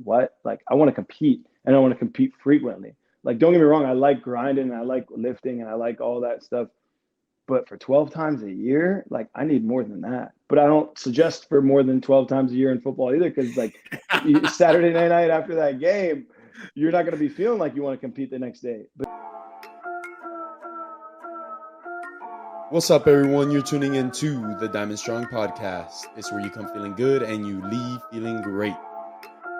what? Like, I want to compete, and I want to compete frequently. Like, don't get me wrong, I like grinding, and I like lifting, and I like all that stuff. But for 12 times a year, like, I need more than that. But I don't suggest for more than 12 times a year in football either, because like Saturday night after that game, you're not going to be feeling like you want to compete the next day. But What's up, everyone? You're tuning into the Diamond Strong podcast. It's where you come feeling good and you leave feeling great.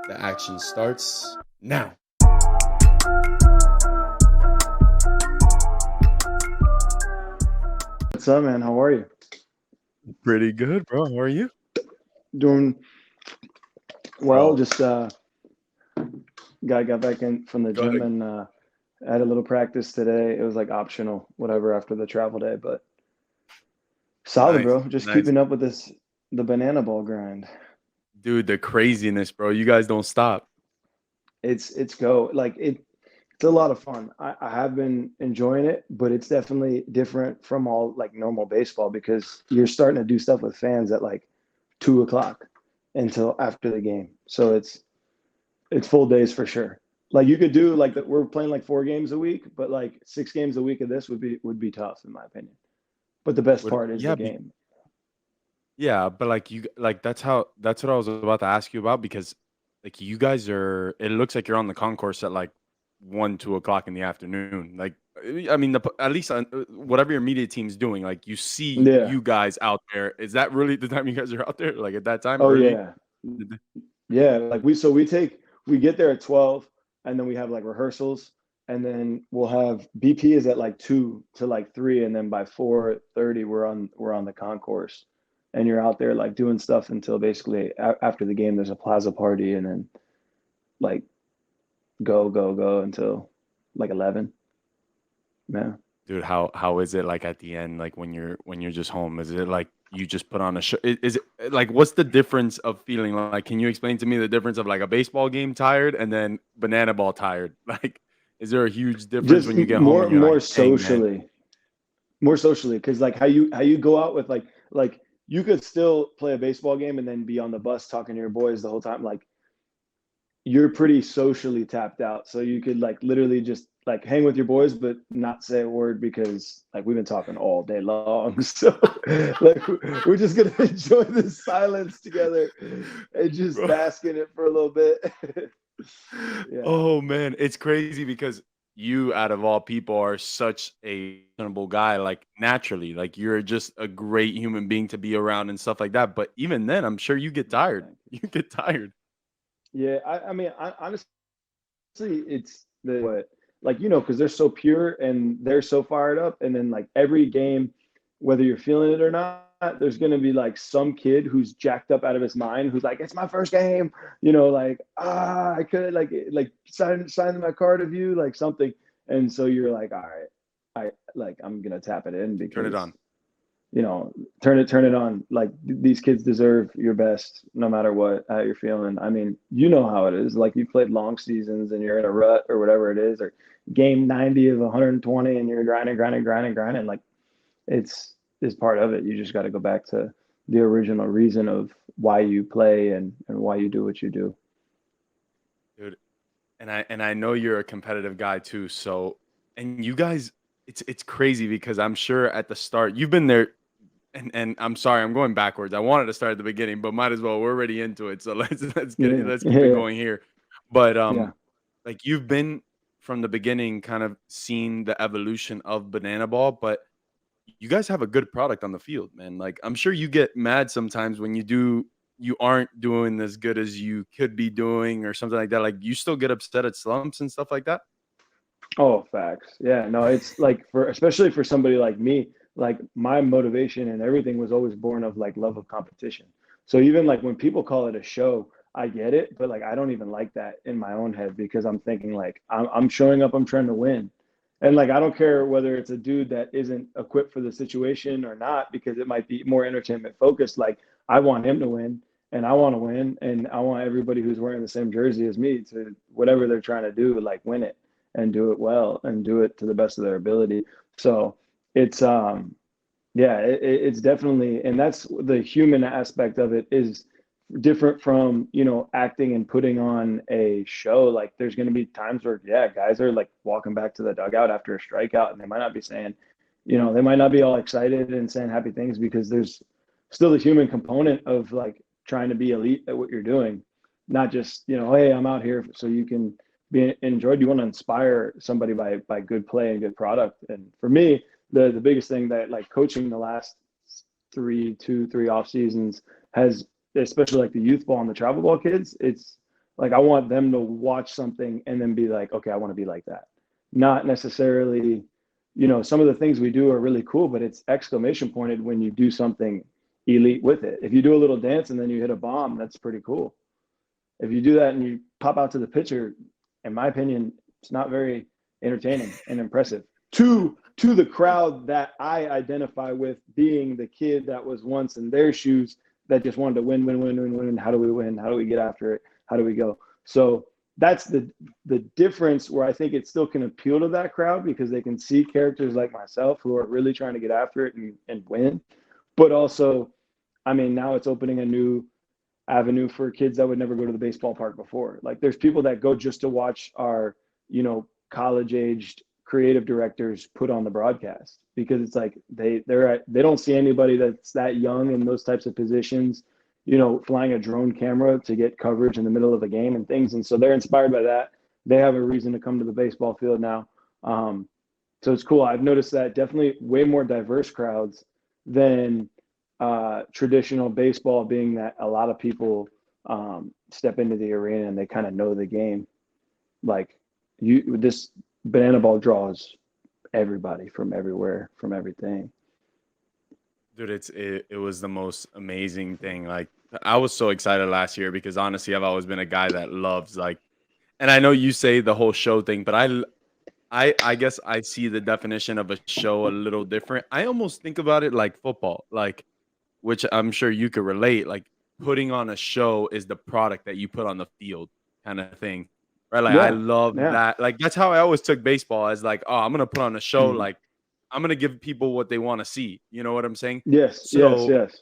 The action starts now. what's up, man? How are you? Pretty good, bro. How are you? Doing well. Bro. Just got back in from the Go gym ahead. and had a little practice today. It was like optional, whatever, after the travel day, but solid, Nice, bro. Just nice. keeping up with the banana ball grind. Dude, the craziness, bro. You guys don't stop. It's go like it's a lot of fun. I have been enjoying it, but it's definitely different from all like normal baseball because you're starting to do stuff with fans at like 2 o'clock until after the game. So it's full days for sure. Like you could do like that. We're playing like 4 games a week, but like 6 games a week of this would be tough in my opinion. But the best Would part is the yeah, game. yeah, but like that's what I was about to ask you about because like you guys are. It looks like you're on the concourse at like 1, 2 o'clock in the afternoon. Like I mean, at least whatever your media team's doing, like you see Yeah. you guys out there. Is that really the time you guys are out there? Like at that time, Oh early? yeah. Yeah. Like we get there at 12 and then we have like rehearsals and then we'll have BP is at like 2 to like 3 and then by 4:30 we're on the concourse and you're out there like doing stuff until basically after the game there's a plaza party and then like go until like 11. Yeah. Dude, how is it like at the end? Like when you're just home? Is it like you just put on a show? Is it like what's the difference of feeling like? Can you explain to me the difference of like a baseball game tired and then banana ball tired? Like, is there a huge difference Just when you get home more and you're like, more dang man, socially. More socially because like how you go out with like you could still play a baseball game and then be on the bus talking to your boys the whole time like you're pretty socially tapped out so you could like literally just like hang with your boys but not say a word because like we've been talking all day long so like we're just gonna enjoy the silence together and just bro? bask in it for a little bit. Yeah. Oh man, it's crazy because you, out of all people, are such a reasonable guy. Like naturally, like you're just a great human being to be around and stuff like that. But even then, I'm sure you get tired. Thank you. You get tired. Yeah, I mean honestly it's the what like because they're so pure and they're so fired up and then like every game whether you're feeling it or not there's going to be like some kid who's jacked up out of his mind who's like it's my first game like I could like sign my card of you like something and so you're like all right I'm going to tap it in Turn it because on. you know, turn it on. Like these kids deserve your best, no matter what how you're feeling. I mean, you know how it is. Like you played long seasons and you're in a rut or whatever it is, or game 90 of 120 and you're grinding. Like it's part of it. You just got to go back to the original reason of why you play and why you do what you do. Dude, and I know you're a competitive guy too. So, and you guys, it's crazy because I'm sure at the start you've been there. And I'm sorry, I'm going backwards. I wanted to start at the beginning, but might as well. We're already into it, so Yeah, let's keep it yeah, going here. But yeah. like you've been from the beginning, kind of seen the evolution of banana ball, but you guys have a good product on the field, man. Like I'm sure you get mad sometimes when you aren't doing as good as you could be doing or something like that. Like you still get upset at slumps and stuff like that. Oh, facts. Yeah, no, it's like for especially for somebody like me, like my motivation and everything was always born of like love of competition. So even like when people call it a show, I get it, but like I don't even like that in my own head because I'm thinking like I'm showing up, I'm trying to win. And like I don't care whether it's a dude that isn't equipped for the situation or not because it might be more entertainment focused. Like I want him to win and I want to win and I want everybody who's wearing the same jersey as me to whatever they're trying to do, like win it and do it well and do it to the best of their ability. So it's yeah, it's definitely and that's the human aspect of it is different from, you know, acting and putting on a show. Like there's going to be times where, yeah, guys are like walking back to the dugout after a strikeout and they might not be saying, you know, they might not be all excited and saying happy things because there's still the human component of like trying to be elite at what you're doing, not just, you know, hey, I'm out here so you can be enjoyed. You want to inspire somebody by good play and good product. And for me, the biggest thing that like coaching the last three off seasons has, especially like the youth ball and the travel ball kids, it's like I want them to watch something and then be like, okay, I want to be like that. Not necessarily, you know, some of the things we do are really cool, but it's exclamation pointed when you do something elite with it. If you do a little dance and then you hit a bomb, that's pretty cool. If you do that and you pop out to the pitcher, in my opinion, it's not very entertaining and impressive to the crowd that I identify with, being the kid that was once in their shoes that just wanted to win. How do we win? How do we get after it? How do we go? So that's the difference where I think it still can appeal to that crowd because they can see characters like myself who are really trying to get after it and win. But also, I mean, now it's opening a new avenue for kids that would never go to the baseball park before. Like there's people that go just to watch our, you know, college aged creative directors put on the broadcast because it's like they don't see anybody that's that young in those types of positions, you know, flying a drone camera to get coverage in the middle of a game and things. And so they're inspired by that. They have a reason to come to the baseball field now. So it's cool. I've noticed that definitely way more diverse crowds than traditional baseball, being that a lot of people step into the arena and they kind of know the game. Like this banana ball draws everybody from everywhere, from everything. Dude, it was the most amazing thing. Like I was so excited last year because honestly, I've always been a guy that loves like, and I know you say the whole show thing, but I guess I see the definition of a show a little different. I almost think about it like football, like which I'm sure you could relate. Like putting on a show is the product that you put on the field, kind of thing, right? Like I Yeah, love yeah. that. Like that's how I always took baseball as like, oh, I'm gonna put on a show. Mhm. Like I'm gonna give people what they want to see. You know what I'm saying? Yes, yes, So, yes.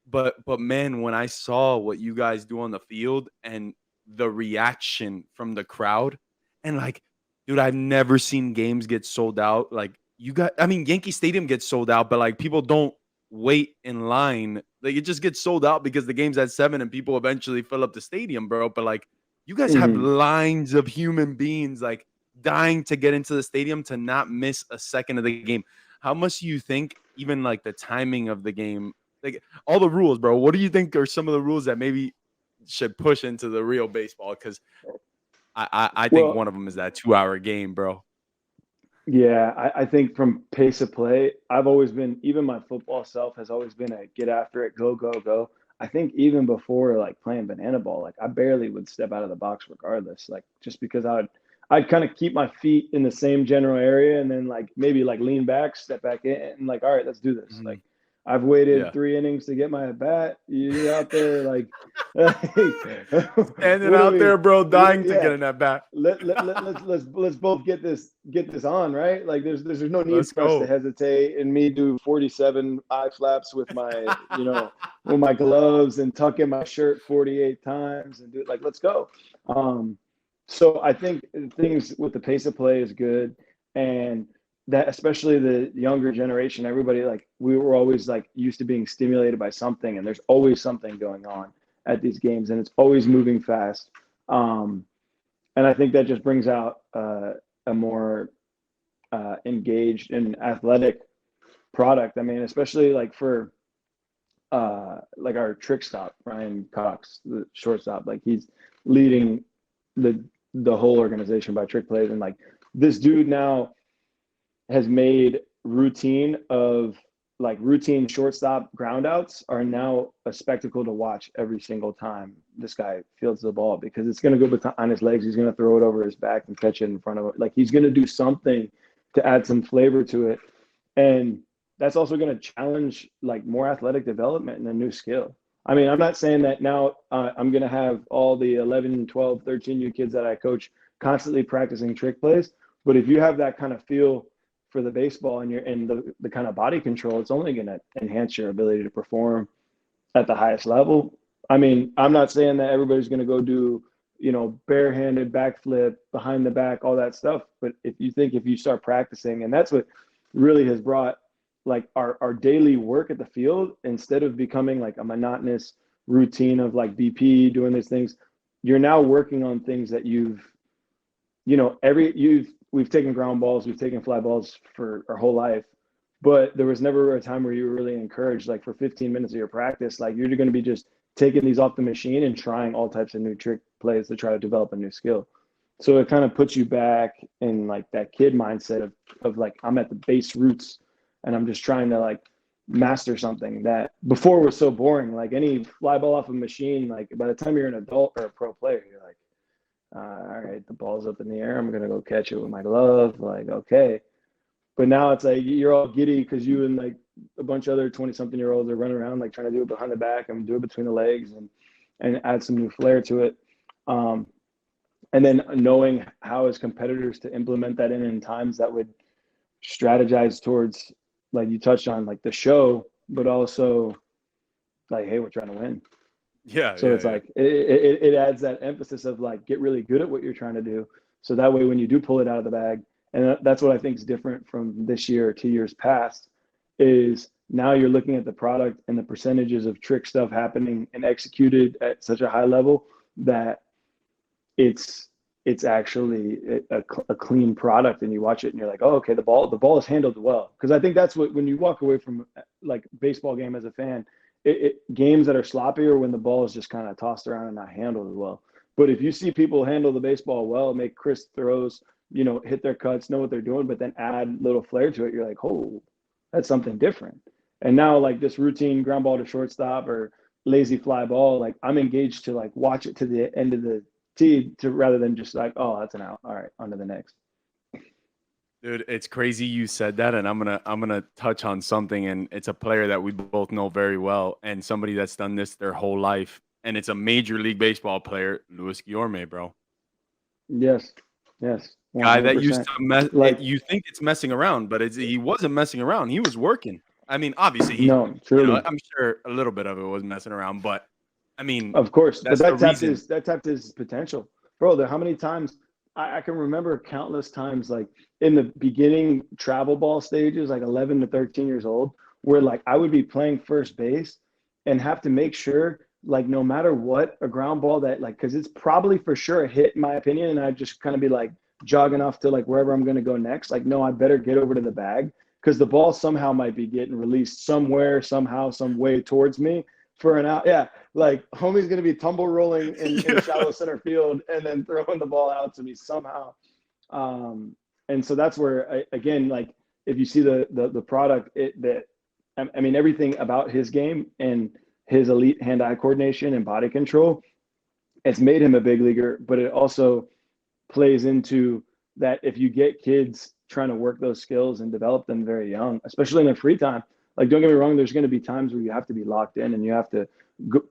but man, when I saw what you guys do on the field and the reaction from the crowd, and like, dude, I've never seen games get sold out. Like you got, I mean, Yankee Stadium gets sold out, but like people don't wait in line. Like it just gets sold out because the game's at 7 and people eventually fill up the stadium, bro. But like you guys have Mm-hmm. lines of human beings like dying to get into the stadium to not miss a second of the game. How much do you think even like the timing of the game, like all the rules, bro? What do you think are some of the rules that maybe should push into the real baseball? Because I think Well, one of them is that 2 hour game, bro. yeah, I think from pace of play, I've always been, even my football self has always been a get after it, go, go, go. I think even before like playing banana ball, like I barely would step out of the box regardless, like just because I'd kind of keep my feet in the same general area and then like maybe like lean back, step back in, and like, all right, let's do this. Like Mhm. I've waited Yeah. 3 innings to get my at bat. You're out there like, Standing what are out we? there, bro, dying to Yeah, get in that bat. let's both get this on, right? Like there's no need Let's for us to go. hesitate and me do 47 eye flaps with my, you know, with my gloves and tuck in my shirt 48 times and do it. Like let's go. So I think things with the pace of play is good, and that especially the younger generation, everybody, like we were always like used to being stimulated by something, and there's always something going on at these games and it's always moving fast. um, and I think that just brings out a more engaged and athletic product. I mean, especially like for like our trick stop, Ryan Cox, the shortstop, like he's leading the whole organization by trick plays, and like this dude now has made routine shortstop groundouts are now a spectacle to watch every single time this guy fields the ball, because it's going to go on his legs. He's going to throw it over his back and catch it in front of it. Like he's going to do something to add some flavor to it. And that's also going to challenge like more athletic development and a new skill. I mean, I'm not saying that now I'm going to have all the 11, 12, 13 kids that I coach constantly practicing trick plays. But if you have that kind of feel for the baseball and the kind of body control, it's only going to enhance your ability to perform at the highest level. I mean, I'm not saying that everybody's going to go do, barehanded backflip, behind the back, all that stuff. But if you start practicing, and that's what really has brought like our daily work at the field, instead of becoming like a monotonous routine of like BP doing these things, you're now working on things that we've taken ground balls, we've taken fly balls for our whole life, but there was never a time where you were really encouraged, like for 15 minutes of your practice, like you're going to be just taking these off the machine and trying all types of new trick plays to try to develop a new skill. So it kind of puts you back in like that kid mindset of like, I'm at the base roots and I'm just trying to like master something that before was so boring. Like any fly ball off a machine, like by the time you're an adult or a pro player, you're like, all right, the ball's up in the air. I'm going to go catch it with my glove. Like, okay. But now it's like you're all giddy because you and like a bunch of other 20-something-year-olds are running around like trying to do it behind the back and do it between the legs and add some new flair to it. And then knowing how as competitors to implement that in times that would strategize towards, like you touched on, like the show, but also like, hey, we're trying to win. Yeah. So it's like it adds that emphasis of like, get really good at what you're trying to do. So that way, when you do pull it out of the bag, and that's what I think is different from this year or 2 years past, is now you're looking at the product and the percentages of trick stuff happening and executed at such a high level that it's actually a clean product, and you watch it and you're like, oh, okay, the ball is handled well. Because I think that's what, when you walk away from like baseball game as a fan, games that are sloppy or when the ball is just kind of tossed around and not handled as well. But if you see people handle the baseball well, make crisp throws, hit their cuts, know what they're doing, but then add little flair to it, you're like, oh, that's something different. And now like this routine ground ball to shortstop or lazy fly ball, like I'm engaged to like watch it to the end of the tee rather than just like, oh, that's an out. All right, on to the next. Dude, it's crazy you said that, and I'm gonna touch on something, and it's a player that we both know very well, and somebody that's done this their whole life, and it's a Major League Baseball player, Luis Guillorme, bro. Yes, 100%. Guy that used to like, you think it's messing around, but he wasn't messing around. He was working. I mean, obviously, no, truly. I'm sure a little bit of it was messing around, but I mean, Of course, but that's that tapped his potential, bro. How many times I can remember countless times, like in the beginning travel ball stages, like 11 to 13 years old, where like I would be playing first base and have to make sure, like no matter what, a ground ball that like, because it's probably for sure a hit in my opinion, and I'd just kind of be like jogging off to like wherever I'm going to go next. Like, no, I better get over to the bag because the ball somehow might be getting released somewhere, somehow, some way towards me for an out. Yeah. Like homie's going to be tumble rolling in shallow center field and then throwing the ball out to me somehow. And so that's where, again, like if you see the product, I mean, everything about his game and his elite hand-eye coordination and body control, it's made him a big leaguer, but it also plays into that if you get kids trying to work those skills and develop them very young, especially in their free time, like don't get me wrong, there's going to be times where you have to be locked in and you have to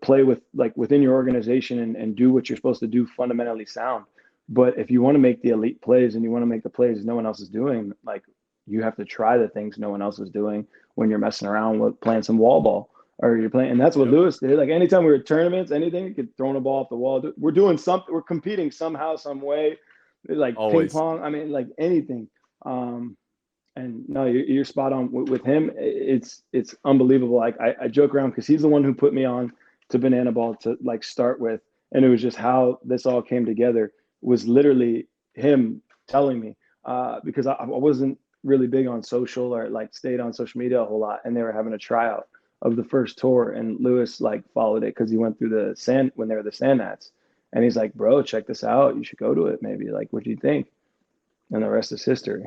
play with like within your organization and do what you're supposed to do fundamentally sound. But if you want to make the elite plays and you want to make the plays no one else is doing, like you have to try the things no one else is doing when you're messing around with playing some wall ball or you're playing. And that's what Lewis did. Like anytime we were at tournaments, anything, you could throw a ball off the wall. We're doing something, we're competing somehow, some way, like always. ping pong. I mean, like anything. And no, you're spot on with him. It's unbelievable. Like I joke around because he's the one who put me on to banana ball to like start with. And it was just how this all came together was literally him telling me because I wasn't really big on social or like stayed on social media a whole lot. And they were having a tryout of the first tour. And Lewis like followed it because he went through the sand when they were the sand nats. And he's like, bro, check this out. You should go to it maybe. Like, what do you think? And the rest is history.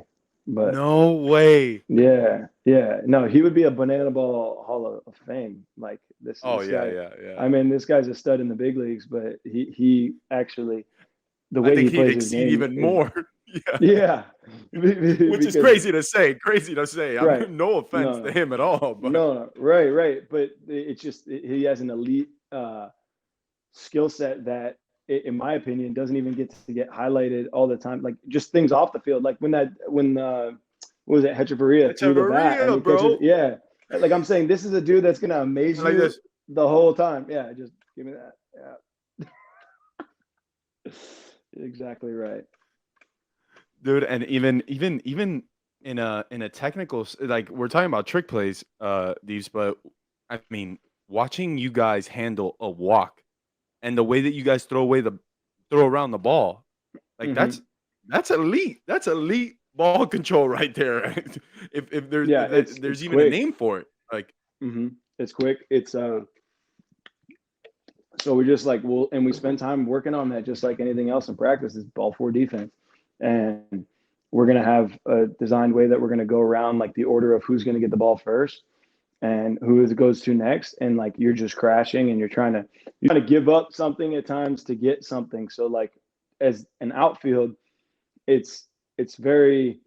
But no way. Yeah. No, he would be a banana ball Hall of Fame. Like this. Oh this yeah, guy, yeah. I mean, this guy's a stud in the big leagues, but he actually the I way think he plays he'd his exceed game even more. Yeah. Which is crazy to say. Right. I mean, no offense to him at all. But No, right. But it's just he has an elite skill set that, in my opinion, doesn't even get highlighted all the time. Like just things off the field, like when what was it, Hechavarria threw the bat and bro. yeah. Like I'm saying, this is a dude that's gonna amaze like you this. the whole time. Yeah, just Give me that. Yeah. Exactly right. Dude. And even in a technical like we're talking about trick plays, these, but I mean, watching you guys handle a walk and the way that you guys throw around the ball, like Hmm. that's elite. That's elite ball control right there. if there's Yeah, it's there's even a quick. name for it, like Hmm. It's quick. It's so we just like and we spend time working on that just like anything else in practice is ball four defense. And we're gonna have a designed way that we're gonna go around like the order of who's gonna get the ball first and who it goes to next. And like you're just crashing and you're trying to give up something at times to get something. So like as an outfield, it's very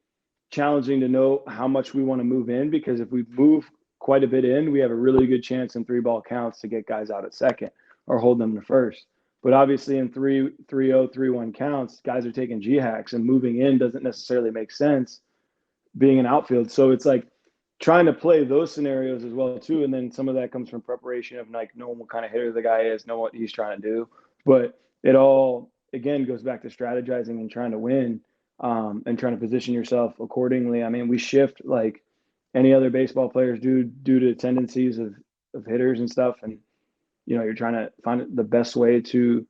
challenging to know how much we want to move in because if we move quite a bit in, we have a really good chance in 3-ball counts to get guys out at second or hold them to first. But obviously in 3-0, 3-1 counts, guys are taking G hacks and moving in doesn't necessarily make sense being an outfield. So it's like trying to play those scenarios as well too. And then some of that comes from preparation of like knowing what kind of hitter the guy is, know what he's trying to do. But it all again goes back to strategizing and trying to win, and trying to position yourself accordingly. I mean, we shift like any other baseball players do due to tendencies of hitters and stuff. And you're trying to find the best way to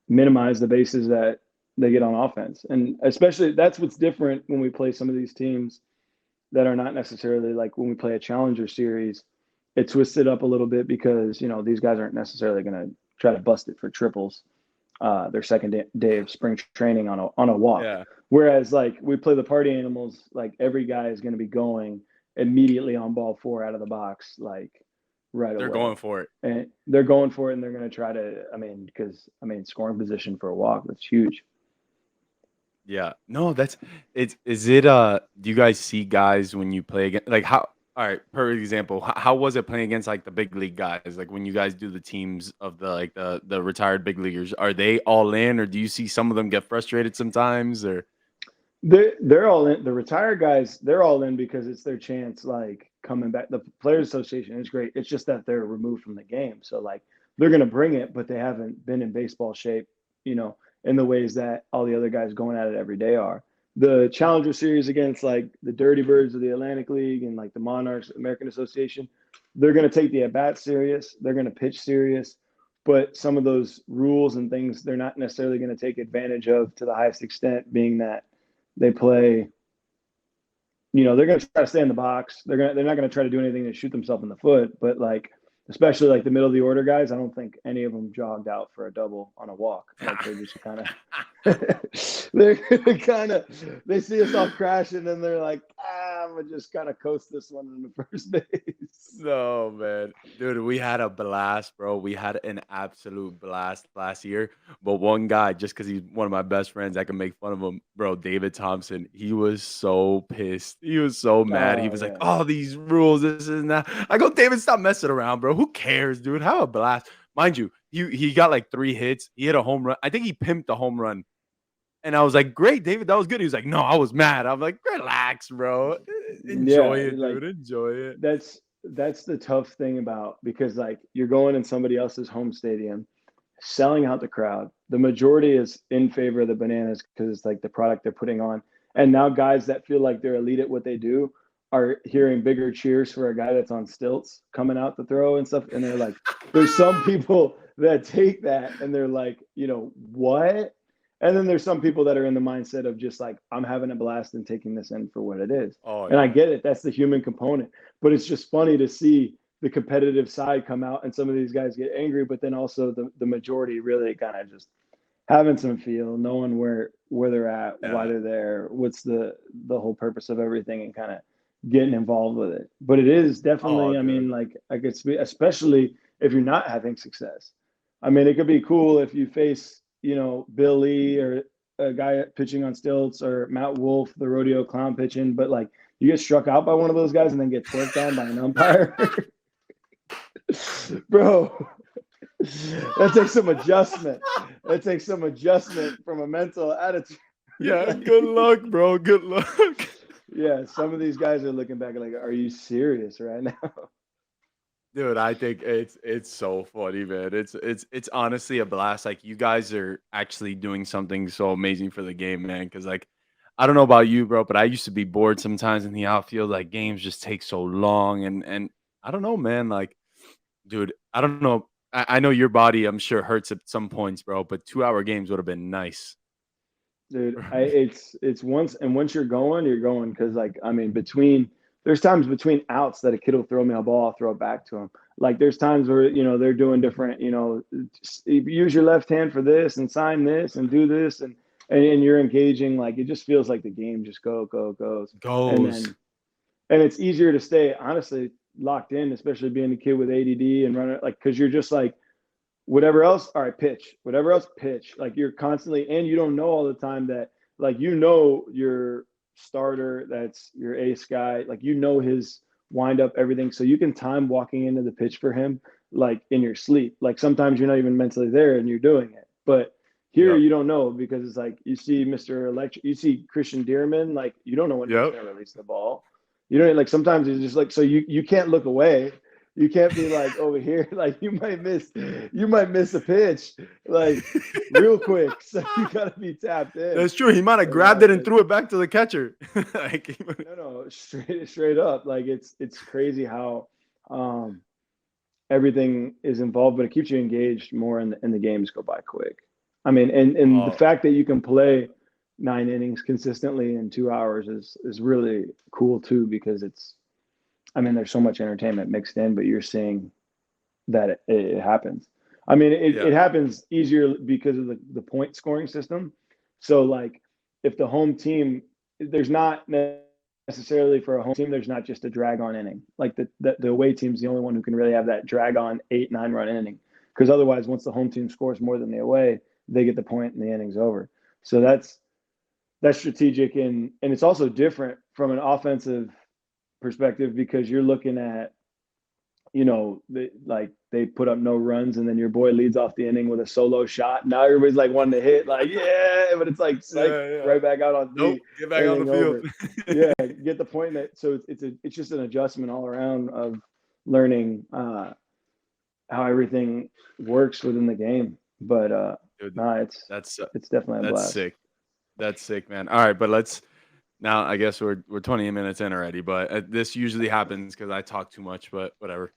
minimize the bases that they get on offense. And especially that's what's different when we play some of these teams that are not necessarily like when we play a challenger series, it twisted up a little bit because these guys aren't necessarily going to try to bust it for triples their second day of spring training on a walk. yeah, Whereas like we play the party animals, like every guy is going to be going immediately on ball four out of the box, like right they're away. going for it. And they're going for it and they're going to try to, because scoring position for a walk, that's huge. Yeah. No, that's it's is it do you guys see guys when you play again like how all right, per example, how was it playing against like the big league guys? Like when you guys do the teams of the like the retired big leaguers, are they all in or do you see some of them get frustrated sometimes or They're all in. The retired guys, they're all in because it's their chance, like coming back. The Players Association is great. It's just that they're removed from the game. So like they're gonna bring it, but they haven't been in baseball shape, in the ways that all the other guys going at it every day are. The Challenger Series against like the Dirty Birds of the Atlantic League and like the Monarchs American Association, they're gonna take the at bat serious. They're gonna pitch serious. But some of those rules and things they're not necessarily going to take advantage of to the highest extent, being that they play, they're going to try to stay in the box. They're not going to try to do anything to shoot themselves in the foot. But like, especially like the middle of the order guys, I don't think any of them jogged out for a double on a walk. Like they're just kind of, they see us all crashing and they're like, I'm gonna just kind of coast this one in the first base. no, man. Dude, we had a blast, bro. We had an absolute blast last year. But one guy, just because he's one of my best friends, I can make fun of him, bro. David Thompson, he was so pissed. He was so mad. He Oh was like, yeah. oh, these rules, this and that. I go, David, stop messing around, bro. Who cares, dude? Have a blast. Mind you, he got like 3 hits. He hit a home run. I think he pimped a home run. And I was like, great, David, that was good. He was like, no, I was mad. I'm like, relax, bro. Enjoy Yeah, it, like dude. Enjoy it. that's the tough thing about, because like you're going in somebody else's home stadium, selling out the crowd. The majority is in favor of the Bananas because it's like the product they're putting on. And now guys that feel like they're elite at what they do are hearing bigger cheers for a guy that's on stilts coming out to throw and stuff. And they're like, there's some people that take that and they're like, what? And then there's some people that are in the mindset of just like, I'm having a blast and taking this in for what it is. Oh, And I yeah. get it. That's the human component. But it's just funny to see the competitive side come out and some of these guys get angry, but then also the majority really kind of just having some feel, knowing where they're at, why Yeah. they're there, what's the whole purpose of everything, and kind of getting involved with it. But it is Oh, definitely, dude. like I could speak, especially if you're not having success. It could be cool if you face, Bill Lee or a guy pitching on stilts or Matt Wolf, the rodeo clown pitching, but like you get struck out by one of those guys and then get twerked on by an umpire. Bro, that takes some adjustment. That takes some adjustment from a mental attitude. Yeah, good luck, bro. Good luck. Yeah, some of these guys are looking back like, are you serious right now? Dude, I think it's so funny, man. It's honestly a blast. Like you guys are actually doing something so amazing for the game, man. Because like I don't know about you, bro, but I used to be bored sometimes in the outfield. Like games just take so long, and I don't know, man. Like, dude, I don't know. I know your body, I'm sure, hurts at some points, bro. But 2 hour games would have been nice. Dude, it's once you're going, you're going because like I mean between there's times between outs that a kid will throw me a ball, I'll throw it back to him. Like there's times where they're doing different, use your left hand for this and sign this and do this and you're engaging like it just feels like the game just goes and Goes. then and it's easier to stay honestly locked in, especially being a kid with ADD and running like because you're just like whatever else, all right, pitch. Whatever else, pitch. Like you're constantly, and you don't know all the time that, like, your starter, that's your ace guy, like, his wind up, everything. So you can time walking into the pitch for him, like in your sleep. Like sometimes you're not even mentally there and you're doing it. But here Yep. you don't know because it's like you see Mr. Electric, you see Christian Dearman, like you don't know when he's Yep. going to release the ball. You know, like sometimes it's just like, so you can't look away. You can't be like over here, like you might miss a pitch, like real quick. So you gotta be tapped in. That's true. He might have And grabbed it and threw it back to the catcher. Like, no, straight up. Like it's crazy how um everything is involved, but it keeps you engaged more and the games go by quick. I mean, and the oh, fact that you can play 9 innings consistently in 2 hours is really cool too, because I mean, there's so much entertainment mixed in, but you're seeing that it happens. I mean, yeah. it happens easier because of the point scoring system. So, like, if the home team, there's not necessarily for a home team, there's not just a drag on inning. Like the away team's the only one who can really have that drag on 8, 9 run inning. Because otherwise, once the home team scores more than the away, they get the point and the inning's over. So that's strategic, and it's also different from an offensive perspective because you're looking at they put up no runs and then your boy leads off the inning with a solo shot. Now everybody's like wanting to hit, like, yeah, but it's like psych Yeah, yeah. right back out on Nope. D, Get back on the inning field. over. Yeah, get the point that so it's just an adjustment all around of learning how everything works within the game. But Dude, nah, that's it's definitely a that's blast. sick. That's sick, man. All right, but let's now. I guess we're 20 minutes in already, but this usually happens because I talk too much. But whatever.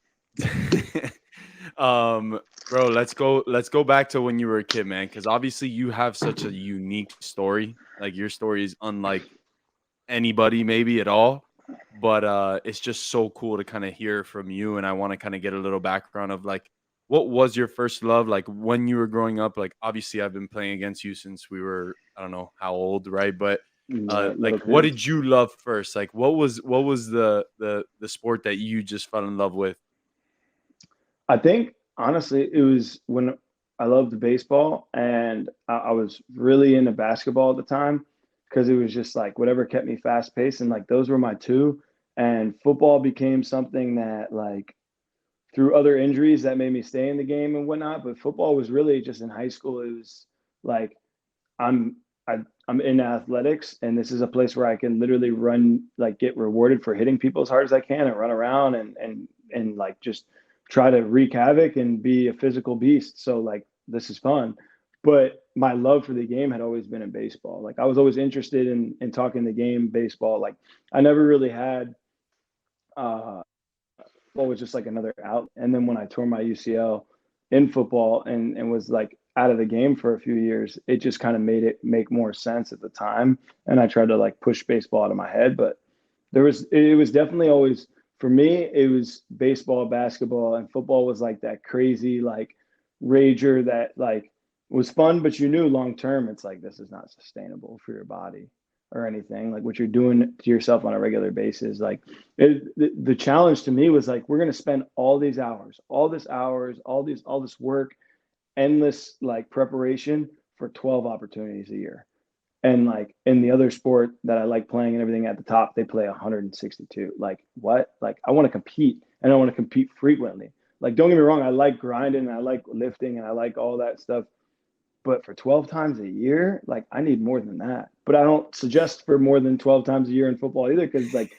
um, bro, let's go back to when you were a kid, man. Because obviously you have such a unique story. Like your story is unlike anybody, maybe at all. But it's just so cool to kind of hear from you, and I want to kind of get a little background of like what was your first love like when you were growing up? Like obviously I've been playing against you since we were I don't know how old, right? But like Little what kids. did you love first? Like what was the sport that you just fell in love with? I think honestly, it was when I loved baseball and I was really into basketball at the time because it was just like whatever kept me fast paced and like those were my two. And football became something that like through other injuries that made me stay in the game and whatnot. But football was really just in high school. It was like I'm I'm in athletics and this is a place where I can literally run like get rewarded for hitting people as hard as I can and run around and like just try to wreak havoc and be a physical beast. So like this is fun. But my love for the game had always been in baseball. Like I was always interested in talking the game baseball. Like I never really had uh football was just like another out. And then when I tore my UCL in football and was like out of the game for a few years, it just kind of made it make more sense at the time. And I tried to like push baseball out of my head, but it was definitely always for me, it was baseball, basketball, and football was like that crazy like rager that like was fun, but you knew long term it's like this is not sustainable for your body or anything like what you're doing to yourself on a regular basis like the challenge to me was like we're going to spend all these hours all this work endless like preparation for 12 opportunities a year and like in the other sport that I like playing and everything at the top they play 162 like what like I want to compete and I want to compete frequently like don't get me wrong I like grinding and I like lifting and I like all that stuff but for 12 times a year, like I need more than that. But I don't suggest for more than 12 times a year in football either, because like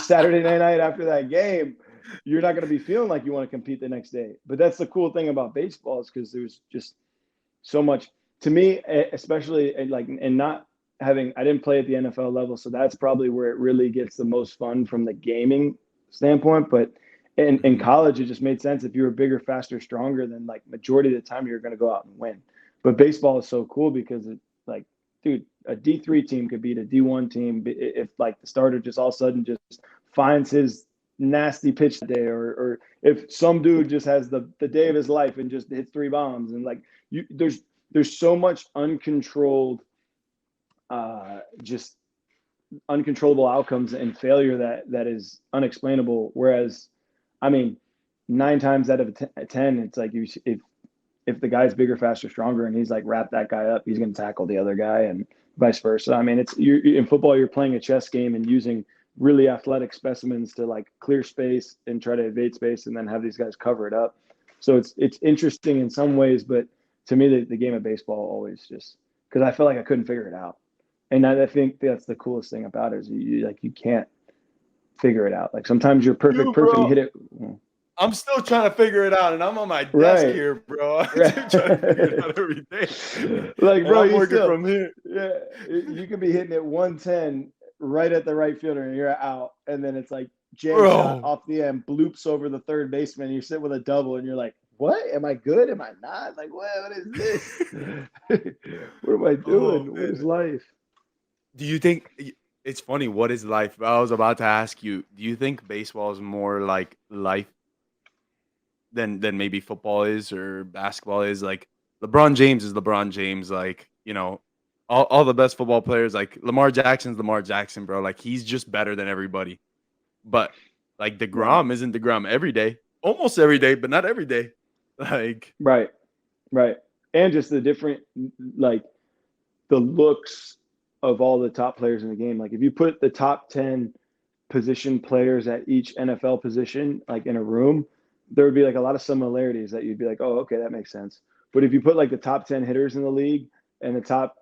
Saturday night after that game, you're not going to be feeling like you want to compete the next day. But that's the cool thing about baseball is because there's just so much to me, especially like, and not having, I didn't play at the NFL level. So that's probably where it really gets the most fun from the gaming standpoint. But in college, it just made sense. If you were bigger, faster, stronger, then like majority of the time you're going to go out and win. But baseball is so cool because it like, dude, a D3 team could beat a D1 team if like the starter just all of a sudden just finds his nasty pitch day, or if some dude just has the day of his life and just hits 3 bombs, and like there's so much uncontrolled just uncontrollable outcomes and failure that is unexplainable. Whereas, I mean, 9 times out of 10, it's like if the guy's bigger, faster, stronger, and he's like wrap that guy up, he's going to tackle the other guy, and vice versa. I mean, it's in football, you're playing a chess game and using really athletic specimens to like clear space and try to evade space, and then have these guys cover it up. So it's interesting in some ways, but to me, the game of baseball always just because I felt like I couldn't figure it out, and I think that's the coolest thing about it is you can't figure it out. Like sometimes you're perfect, you hit it. I'm still trying to figure it out, and I'm on my desk here, bro. I'm trying to figure it out every day. Like, bro, I'm working from here. Yeah, you could be hitting it 110 right at the right fielder, and you're out. And then it's like shot off the end, bloops over the third baseman. And you sit with a double, and you're like, "What? Am I good? Am I not? Like, what is this? What am I doing? What is life?" Do you think it's funny? What is life? I was about to ask you. Do you think baseball is more like life than maybe football is or basketball is? Like LeBron James is LeBron James. Like, you know, all the best football players, like Lamar Jackson's Lamar Jackson, bro. Like he's just better than everybody. But like DeGrom isn't DeGrom every day. Almost every day, but not every day. Like right. And just the different like the looks of all the top players in the game. Like if you put the top 10 position players at each NFL position like in a room, there would be like a lot of similarities that you'd be like, oh, okay, that makes sense. But if you put like the top 10 hitters in the league and the top,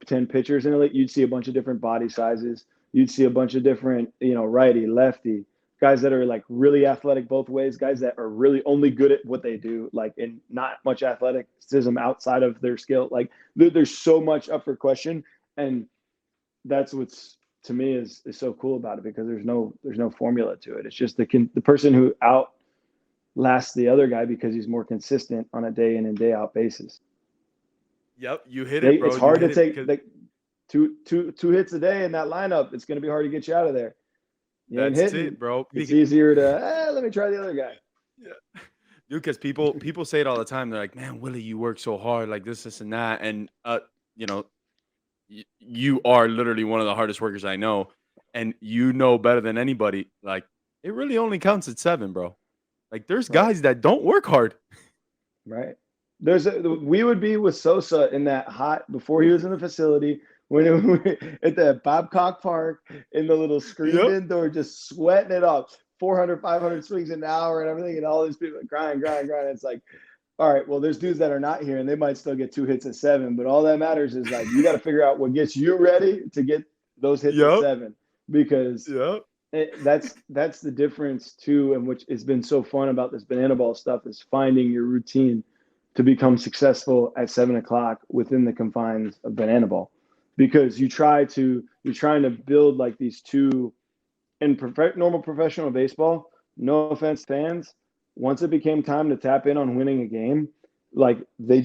10 pitchers in the league, you'd see a bunch of different body sizes. You'd see a bunch of different, righty, lefty, guys that are like really athletic both ways, guys that are really only good at what they do, like, and not much athleticism outside of their skill. Like there's so much up for question. And that's what's, to me is so cool about it, because there's no formula to it. It's just the person who outlasts the other guy because he's more consistent on a day in and day out basis. Yep, you hit it, bro. It's hard to take like two hits a day in that lineup. It's going to be hard to get you out of there. That's it, bro. It's easier to let me try the other guy. Yeah, dude, because people say it all the time. They're like, "Man, Willie, you work so hard, like this, and that," and you are literally one of the hardest workers I know, and you know better than anybody. Like it really only counts at 7, bro. Like there's guys that don't work hard. Right. We would be with Sosa in that hot before he was in the facility when at the Babcock Park in the little screened indoor, just sweating it up, 400, 500 swings an hour and everything, and all these people grind. It's like, all right, well, there's dudes that are not here, and they might still get 2 hits at 7, but all that matters is like you got to figure out what gets you ready to get those hits at 7, because that's the difference too, and which has been so fun about this banana ball stuff is finding your routine to become successful at 7 o'clock within the confines of banana ball, because you're trying to build like these two in normal professional baseball. No offense, fans. Once it became time to tap in on winning a game, like they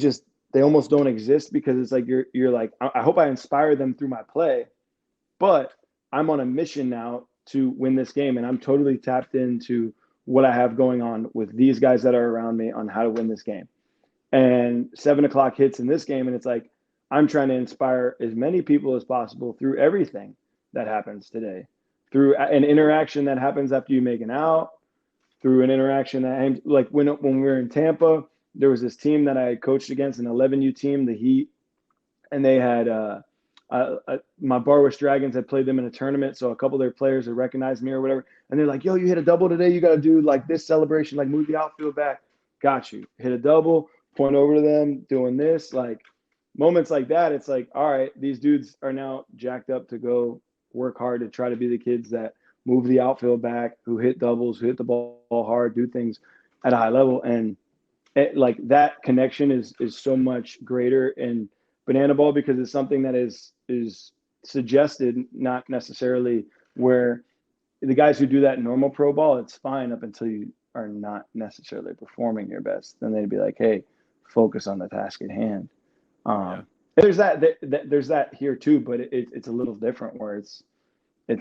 almost don't exist, because it's like you're like, I hope I inspire them through my play, but I'm on a mission now to win this game, and I'm totally tapped into what I have going on with these guys that are around me on how to win this game. And 7 o'clock hits in this game, and it's like I'm trying to inspire as many people as possible through everything that happens today, through an interaction that happens after you make an out, through an interaction that, like when we were in Tampa, there was this team that I had coached against, an 11U team, the Heat, and they had my Barwish Dragons had played them in a tournament, so a couple of their players had recognized me or whatever, and they're like, "Yo, you hit a double today. You got to do like this celebration, like move the outfield back." Got you. Hit a double. Point over to them, doing this, like moments like that. It's like, all right, these dudes are now jacked up to go work hard to try to be the kids that move the outfield back, who hit doubles, who hit the ball hard, do things at a high level. And like that connection is so much greater in banana ball because it's something that is suggested, not necessarily where the guys who do that in normal pro ball, it's fine up until you are not necessarily performing your best. Then they'd be like, hey, focus on the task at hand. Yeah. There's there's that here too, but it's a little different where it's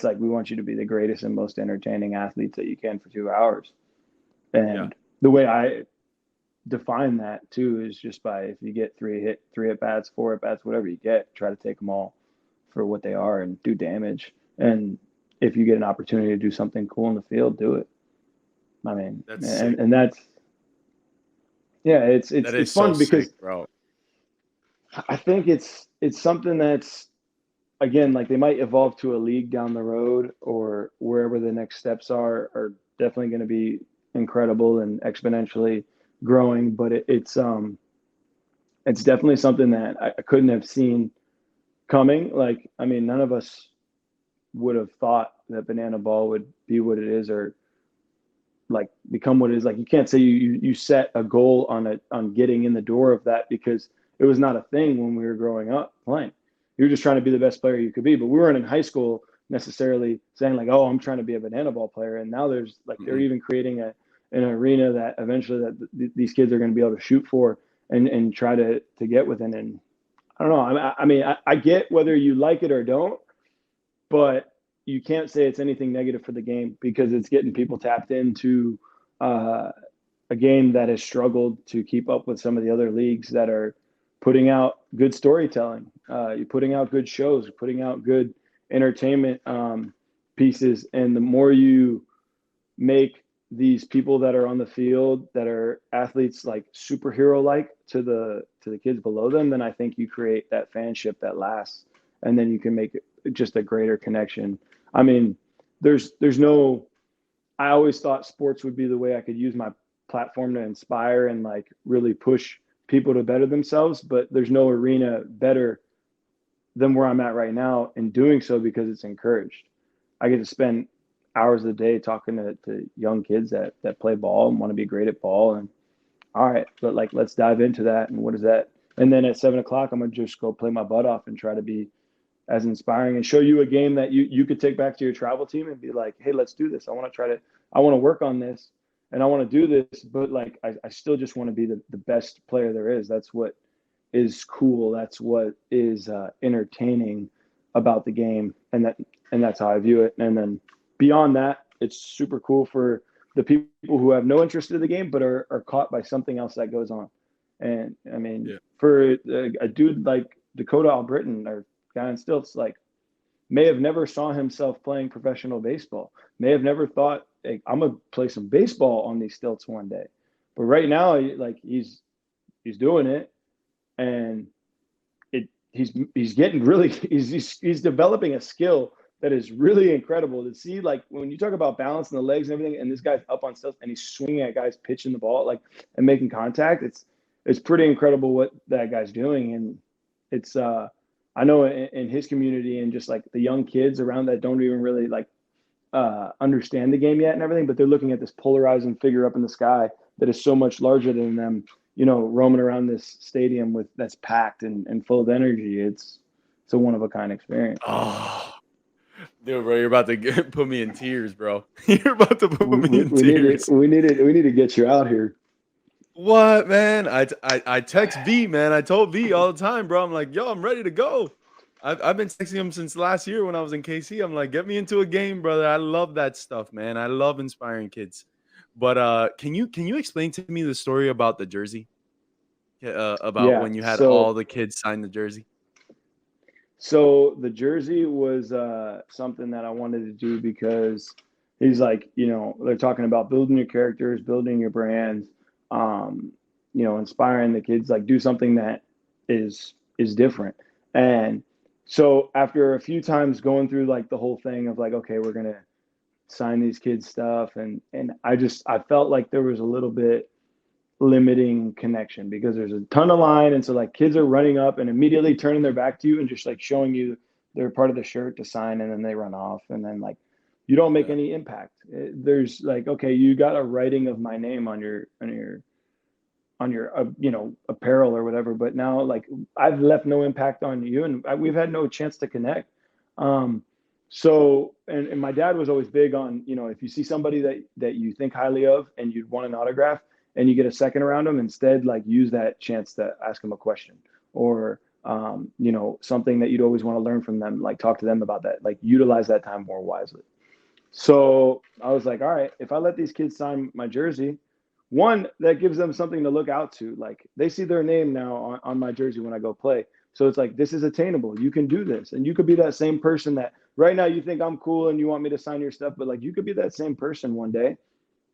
like we want you to be the greatest and most entertaining athletes that you can for 2 hours. And the way I define that too is just by if you get three at bats, 4 at bats, whatever you get, try to take them all for what they are and do damage. And if you get an opportunity to do something cool in the field, do it. I mean, and that's it's so fun because sick, bro. I think it's something that's, again, like they might evolve to a league down the road or wherever the next steps are definitely going to be incredible and exponentially growing. But it's definitely something that I couldn't have seen coming. Like, I mean, none of us would have thought that banana ball would be what it is or like become what it is. Like, you can't say you set a goal on getting in the door of that because it was not a thing when we were growing up playing. You were just trying to be the best player you could be, but we weren't in high school necessarily saying like, oh, I'm trying to be a banana ball player. And now there's like, they're even creating an arena that eventually that these kids are going to be able to shoot for and try to get within. And I don't know. I mean, I get whether you like it or don't, but you can't say it's anything negative for the game because it's getting people tapped into a game that has struggled to keep up with some of the other leagues that are putting out good storytelling. You're putting out good shows, you're putting out good entertainment pieces. And the more you make these people that are on the field that are athletes like superhero like to the kids below them, then I think you create that fanship that lasts, and then you can make it just a greater connection. I mean, there's no, I always thought sports would be the way I could use my platform to inspire and like really push people to better themselves, but there's no arena better than where I'm at right now in doing so because it's encouraged. I get to spend hours of the day talking to young kids that play ball and want to be great at ball. And all right, but like, let's dive into that. And what is that? And then at 7:00, I'm going to just go play my butt off and try to be as inspiring and show you a game that you could take back to your travel team and be like, hey, let's do this. I want to work on this and I want to do this, but like, I still just want to be the best player there is. That's what is cool. That's what is entertaining about the game. And that's how I view it. And then beyond that, it's super cool for the people who have no interest in the game, but are caught by something else that goes on. And I mean, for a dude like Dakota Albritton or guy in stilts, like, may have never saw himself playing professional baseball, may have never thought, hey, I'm gonna play some baseball on these stilts one day. But right now, like, he's doing it, and he's getting really he's developing a skill that is really incredible to see. Like, when you talk about balance and the legs and everything, and this guy's up on stilts and he's swinging at guys pitching the ball like and making contact, it's pretty incredible what that guy's doing. And it's I know in his community and just like the young kids around that don't even really like understand the game yet and everything, but they're looking at this polarizing figure up in the sky that is so much larger than them, you know, roaming around this stadium that's packed and full of energy. It's a one of a kind experience. Oh, dude, bro, you're about to put me in tears, bro. You're about to put me in We tears. need to get you out here. What, man? I text V, man. I told V all the time, bro. I'm like, yo, I'm ready to go. I've been texting him since last year when I was in KC. I'm like, get me into a game, brother. I love that stuff, man. I love inspiring kids. But can you explain to me the story about the jersey? About Yeah. when you had all the kids sign the jersey? So the jersey was something that I wanted to do because he's like, you know, they're talking about building your characters, building your brands, you know, inspiring the kids, like do something that is different. And so after a few times going through like the whole thing of like, okay, we're gonna sign these kids stuff, and I felt like there was a little bit limiting connection because there's a ton of line, and so like kids are running up and immediately turning their back to you and just like showing you they're part of the shirt to sign, and then they run off, and then like you don't make Yeah. any impact. There's like, okay, you got a writing of my name on your apparel or whatever, but now like I've left no impact on you, and we've had no chance to connect. um so and my dad was always big on, if you see somebody that you think highly of and you'd want an autograph and you get a second around them, instead like use that chance to ask them a question, or something that you'd always want to learn from them, like talk to them about that, like utilize that time more wisely. So I was like, all right, if I let these kids sign my jersey, one, that gives them something to look out to. Like they see their name now on my jersey when I go play. So it's like, this is attainable. You can do this. And you could be that same person that right now you think I'm cool and you want me to sign your stuff, but like you could be that same person one day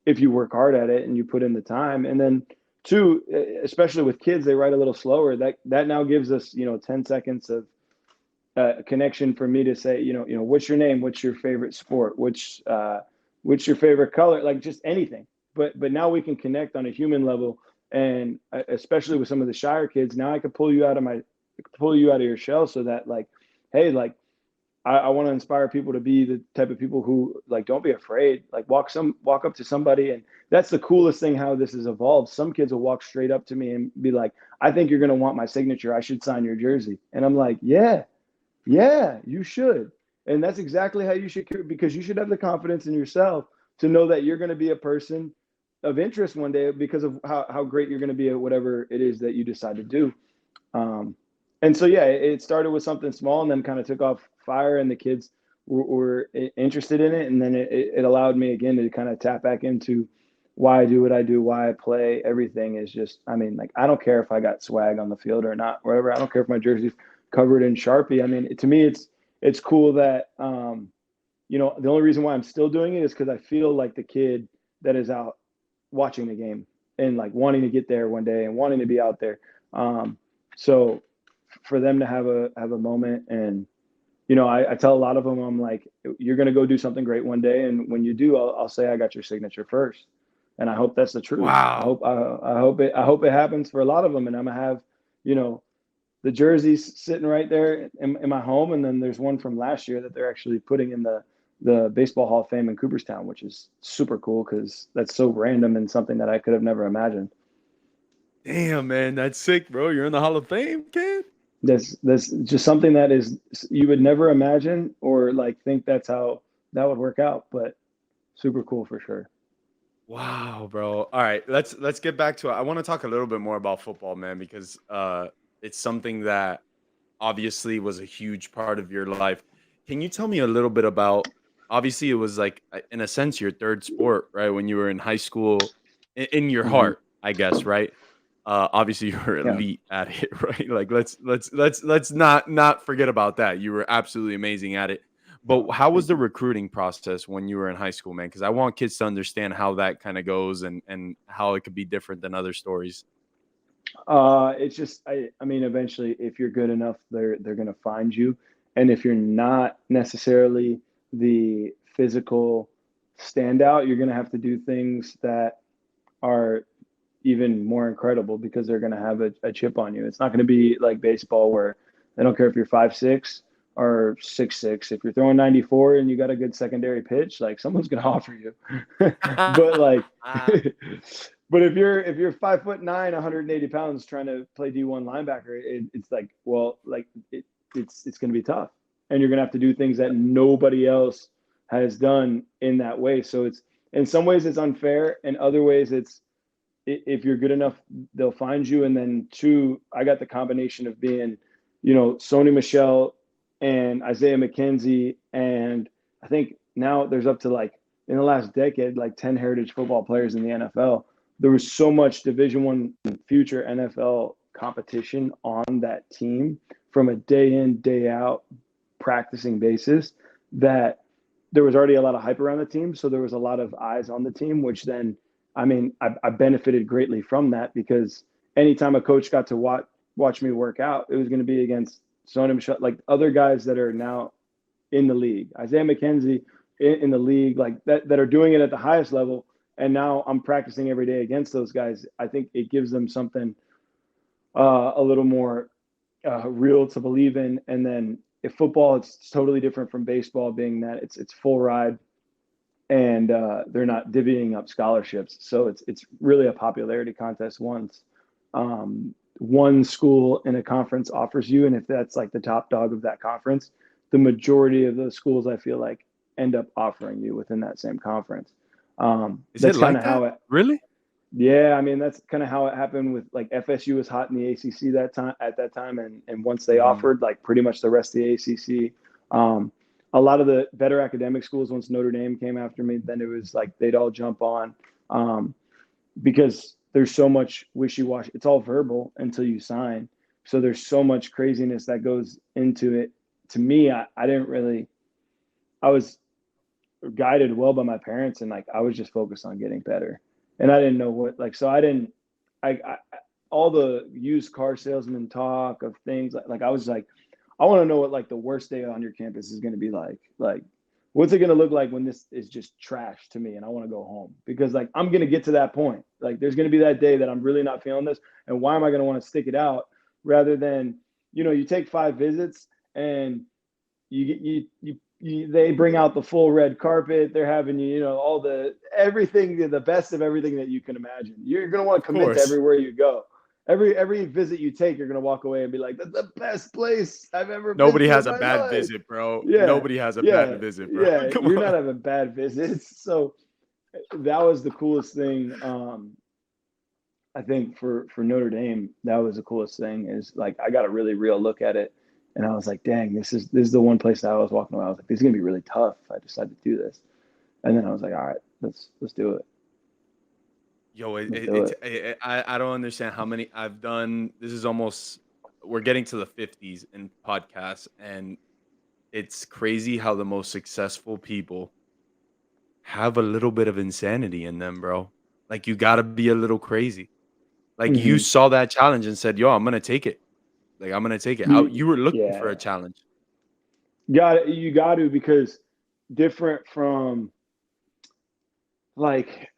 if you work hard at it and you put in the time. And then two, especially with kids, they write a little slower. That now gives us, 10 seconds of a connection for me to say, what's your name? What's your favorite sport? What's your favorite color? Like just anything. But now we can connect on a human level, and especially with some of the shyer kids, now I could pull you out of your shell, so that like, hey, like I want to inspire people to be the type of people who like don't be afraid. Like walk up to somebody, and that's the coolest thing how this has evolved. Some kids will walk straight up to me and be like, "I think you're gonna want my signature. I should sign your jersey." And I'm like, yeah, you should. And that's exactly how you should, because you should have the confidence in yourself to know that you're going to be a person of interest one day because of how great you're going to be at whatever it is that you decide to do. Um, and so, yeah, it started with something small and then kind of took off fire, and the kids were interested in it. And then it allowed me again to kind of tap back into why I do what I do, why I play. Everything is just, I mean, like, I don't care if I got swag on the field or not, whatever. I don't care if my jersey's covered in Sharpie. I mean, to me, it's cool that, the only reason why I'm still doing it is because I feel like the kid that is out watching the game and like wanting to get there one day and wanting to be out there. So for them to have a moment, and I tell a lot of them, I'm like, you're gonna go do something great one day, and when you do, I'll say I got your signature first, and I hope that's the truth. Wow. I hope it happens for a lot of them, and I'm gonna have you know the jerseys sitting right there in my home, and then there's one from last year that they're actually putting in the Baseball Hall of Fame in Cooperstown, which is super cool because that's so random and something that I could have never imagined. Damn, man, that's sick, bro. You're in the Hall of Fame, kid. That's just something that is you would never imagine or like think that's how that would work out, but super cool for sure. Wow, bro. All right, let's get back to it. I want to talk a little bit more about football, man, because it's something that obviously was a huge part of your life. Can you tell me a little bit about, obviously it was like in a sense your third sport, right? When you were in high school, in your Hmm. heart, I guess, right? Obviously you were Yeah. elite at it, right? Like let's not forget about that. You were absolutely amazing at it. But how was Thank the you. recruiting process when you were in high school, man? Because I want kids to understand how that kind of goes and how it could be different than other stories. It's just I mean, eventually, if you're good enough, they're gonna find you, and if you're not necessarily the physical standout, you're gonna have to do things that are even more incredible because they're gonna have a chip on you. It's not gonna be like baseball where they don't care if you're 5'6" or 6'6". If you're throwing 94 and you got a good secondary pitch, like someone's gonna offer you. But like but if you're 5'9", 180 pounds trying to play D1 linebacker, it's like, well, like it's going to be tough, and you're going to have to do things that nobody else has done in that way. So it's in some ways it's unfair, in other ways it's if you're good enough, they'll find you. And then two, I got the combination of being, Sony Michel and Isaiah McKenzie, and I think now there's up to like in the last decade like 10 heritage football players in the NFL. There was so much Division I future NFL competition on that team from a day in day out practicing basis that there was already a lot of hype around the team. So there was a lot of eyes on the team, which then, I mean, I benefited greatly from that because anytime a coach got to watch me work out, it was going to be against Sony Michel, like other guys that are now in the league, Isaiah McKenzie in the league, like that are doing it at the highest level. And now I'm practicing every day against those guys. I think it gives them something a little more real to believe in. And then if football, it's totally different from baseball, being that it's full ride. and they're not divvying up scholarships. So it's really a popularity contest once one school in a conference offers you, and if that's like the top dog of that conference, the majority of those schools I feel like end up offering you within that same conference. Is That's it kind like of how that? it. Really? Yeah, I mean that's kind of how it happened with like FSU was hot in the ACC that time at that time, and once they Hmm. offered like pretty much the rest of the ACC, a lot of the better academic schools once Notre Dame came after me, then it was like they'd all jump on, because there's so much wishy-washy. It's all verbal until you sign, so there's so much craziness that goes into it. To me, I didn't really. I was guided well by my parents, and like I was just focused on getting better, and I didn't know what like so I didn't I all the used car salesman talk of things like I was like I want to know what like the worst day on your campus is going to be like what's it going to look like when this is just trash to me and I want to go home, because like I'm going to get to that point, like there's going to be that day that I'm really not feeling this, and why am I going to want to stick it out rather than you take 5 visits and they bring out the full red carpet. They're having all the everything, the best of everything that you can imagine. You're gonna want Of to commit to course. everywhere you go. Every visit you take, you're gonna walk away and be like, "That's the best place I've ever been Nobody to in has a my bad life." visit, bro. Yeah, Nobody has a bad yeah, visit, bro. yeah. Come You're on. not having bad visits, so that was the coolest thing. I think for Notre Dame, that was the coolest thing. Is like I got a really real look at it, and I was like, "Dang, this is the one place that I was walking around. I was like, this is gonna be really tough if I decide to do this." And then I was like, "All right, let's do it. Yo, Let's do it." I don't understand how many I've done. This is almost, we're getting to the 50s in podcasts, and it's crazy how the most successful people have a little bit of insanity in them, bro. Like you got to be a little crazy. Like you Hmm. saw that challenge and said, "Yo, I'm gonna take it." Like I'm gonna take it. Out. You were looking for Yeah, a challenge. you got to, because different from like,